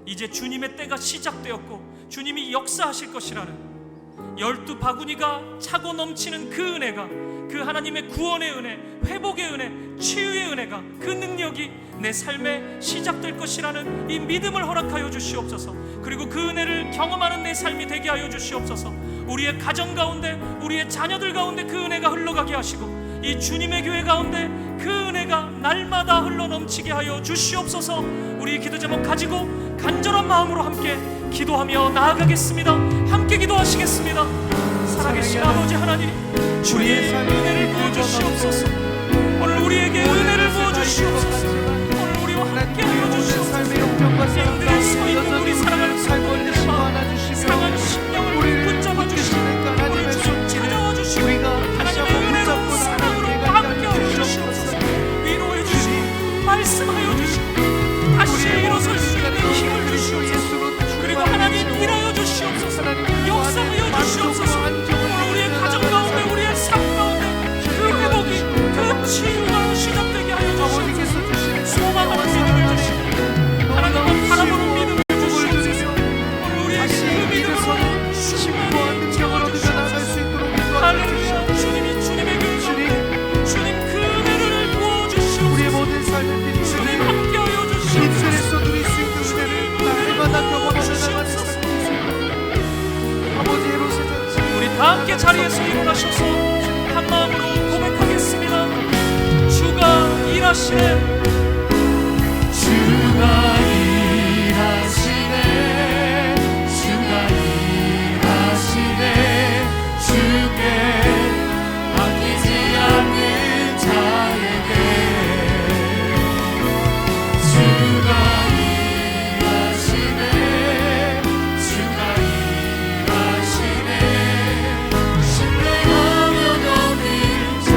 이제 주님의 때가 시작되었고 주님이 역사하실 것이라는 12 바구니가 차고 넘치는 그 은혜가, 그 하나님의 구원의 은혜, 회복의 은혜, 치유의 은혜가, 그 능력이 내 삶에 시작될 것이라는 이 믿음을 허락하여 주시옵소서. 그리고 그 은혜를 경험하는 내 삶이 되게 하여 주시옵소서. 우리의 가정 가운데, 우리의 자녀들 가운데 그 은혜가 흘러가게 하시고, 이 주님의 교회 가운데 그 은혜가 날마다 흘러넘치게 하여 주시옵소서. 우리 기도 제목 가지고 간절한 마음으로 함께 기도하며 나아가겠습니다. 함께 기도하시겠습니다. 살아계신 아버지 하나님, 주의 은혜를 부어주시옵소서. 오늘 우리에게 은혜를 부어주시옵소서. 오늘 우리와 함께 하여 주시옵소서. 인들에 서 있는 우리 사랑하는 성도들의 마음, 상한 심령을 붙잡아 주시고 우리 주님 찾아와 주시고 하나님의 은혜로 사랑으로 함께 하여 주시옵소서. 위로해 주시고 말씀하여 주시고 다시 일어설 수 있는 힘을 주시옵소서. 그리고 하나님 일하여 주시옵소서. 역사하여 주시옵소서. 오늘 우리의 가정 가운데, 우리의 삶 가운데 그 회복이, 그 치유가 시작되게 하여 주시옵소서. 소망하는 믿음을 주시고 하나님을 바라보는 믿음을 주시옵소서. 오늘 우리에게 그 믿음으로 충만히 채워주시옵소서. 할렐루야. 주님이 주님의 교회, 주님 그 은혜를 부어주시옵소서. 우리의 모든 삶을 드리고 주님 함께하여 주시옵소서. 인생에서 누릴 수 있는 은혜를 날마다 경험하며 나가는 아버지로 세상 우리 다 함께 자리에서 일어나셔서 한 마음으로 고백하겠습니다. 주가 일하시네. 주가 일하시네. 주가 일하시네. 주께 맡기지 않는 자에게 주가 일하시네. 주가 일하시네. 신뢰하며 너를 자.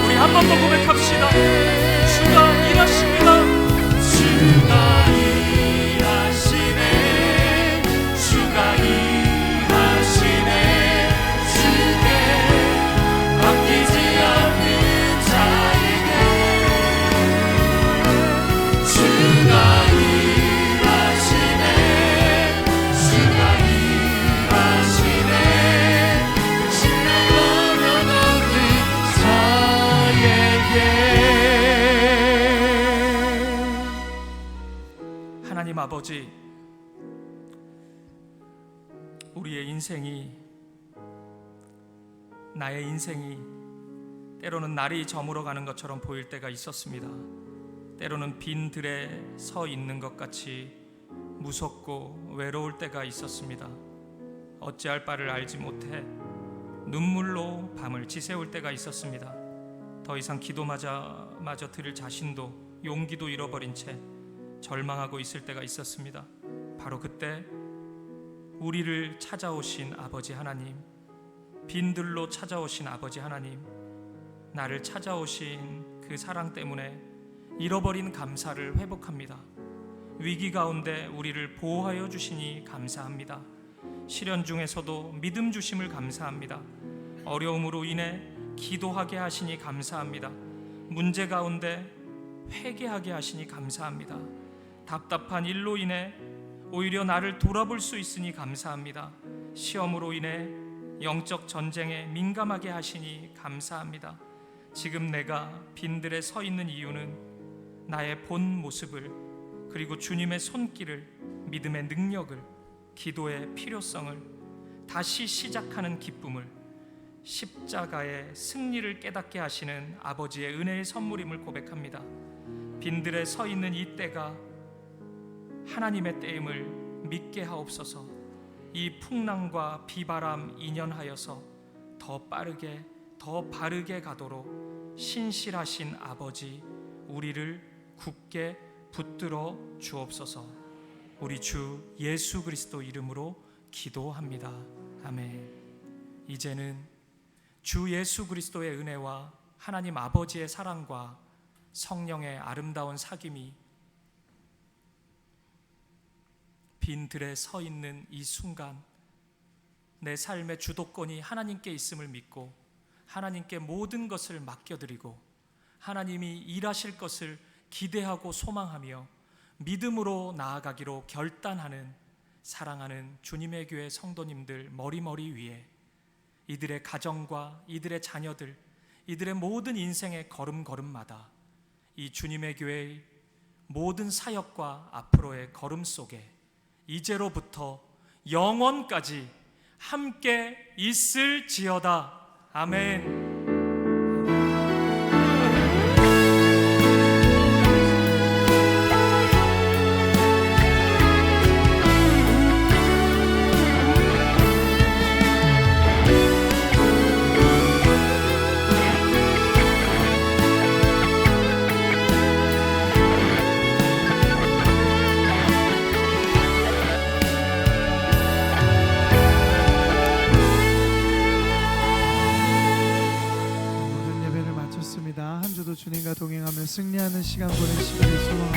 우리 한 번 더 고백합시다. 주가 일하십니다. 주가 일하시네. 주가 일하시네. 주께 맡기지 않는 자에게 주가 일하시네. 주가 일하시네. 신뢰하며 너를 자에게. 하나님 아버지, 우리의 인생이, 나의 인생이 때로는 날이 저물어 가는 것처럼 보일 때가 있었습니다. 때로는 빈 들에 서 있는 것 같이 무섭고 외로울 때가 있었습니다. 어찌할 바를 알지 못해 눈물로 밤을 지새울 때가 있었습니다. 더 이상 기도마저 들을 자신도, 용기도 잃어버린 채 절망하고 있을 때가 있었습니다. 바로 그때 우리를 찾아오신 아버지 하나님, 빈들로 찾아오신 아버지 하나님, 나를 찾아오신 그 사랑 때문에 잃어버린 감사를 회복합니다. 위기 가운데 우리를 보호하여 주시니 감사합니다. 시련 중에서도 믿음 주심을 감사합니다. 어려움으로 인해 기도하게 하시니 감사합니다. 문제 가운데 회개하게 하시니 감사합니다. 답답한 일로 인해 오히려 나를 돌아볼 수 있으니 감사합니다. 시험으로 인해 영적 전쟁에 민감하게 하시니 감사합니다. 지금 내가 빈들에 서 있는 이유는 나의 본 모습을, 그리고 주님의 손길을, 믿음의 능력을, 기도의 필요성을, 다시 시작하는 기쁨을, 십자가의 승리를 깨닫게 하시는 아버지의 은혜의 선물임을 고백합니다. 빈들에 서 있는 이 때가 하나님의 때임을 믿게 하옵소서. 이 풍랑과 비바람 인연하여서 더 빠르게 더 바르게 가도록 신실하신 아버지 우리를 굳게 붙들어 주옵소서. 우리 주 예수 그리스도 이름으로 기도합니다. 아멘. 이제는 주 예수 그리스도의 은혜와 하나님 아버지의 사랑과 성령의 아름다운 사귐이 빈 들에 서 있는 이 순간 내 삶의 주도권이 하나님께 있음을 믿고 하나님께 모든 것을 맡겨드리고 하나님이 일하실 것을 기대하고 소망하며 믿음으로 나아가기로 결단하는 사랑하는 주님의 교회 성도님들 머리머리 위에 이들의 가정과 이들의 자녀들, 이들의 모든 인생의 걸음걸음마다 이 주님의 교회의 모든 사역과 앞으로의 걸음 속에 이제로부터 영원까지 함께 있을지어다. 아멘. 주님과 동행하며 승리하는 시간 보내시기를 소망합니다.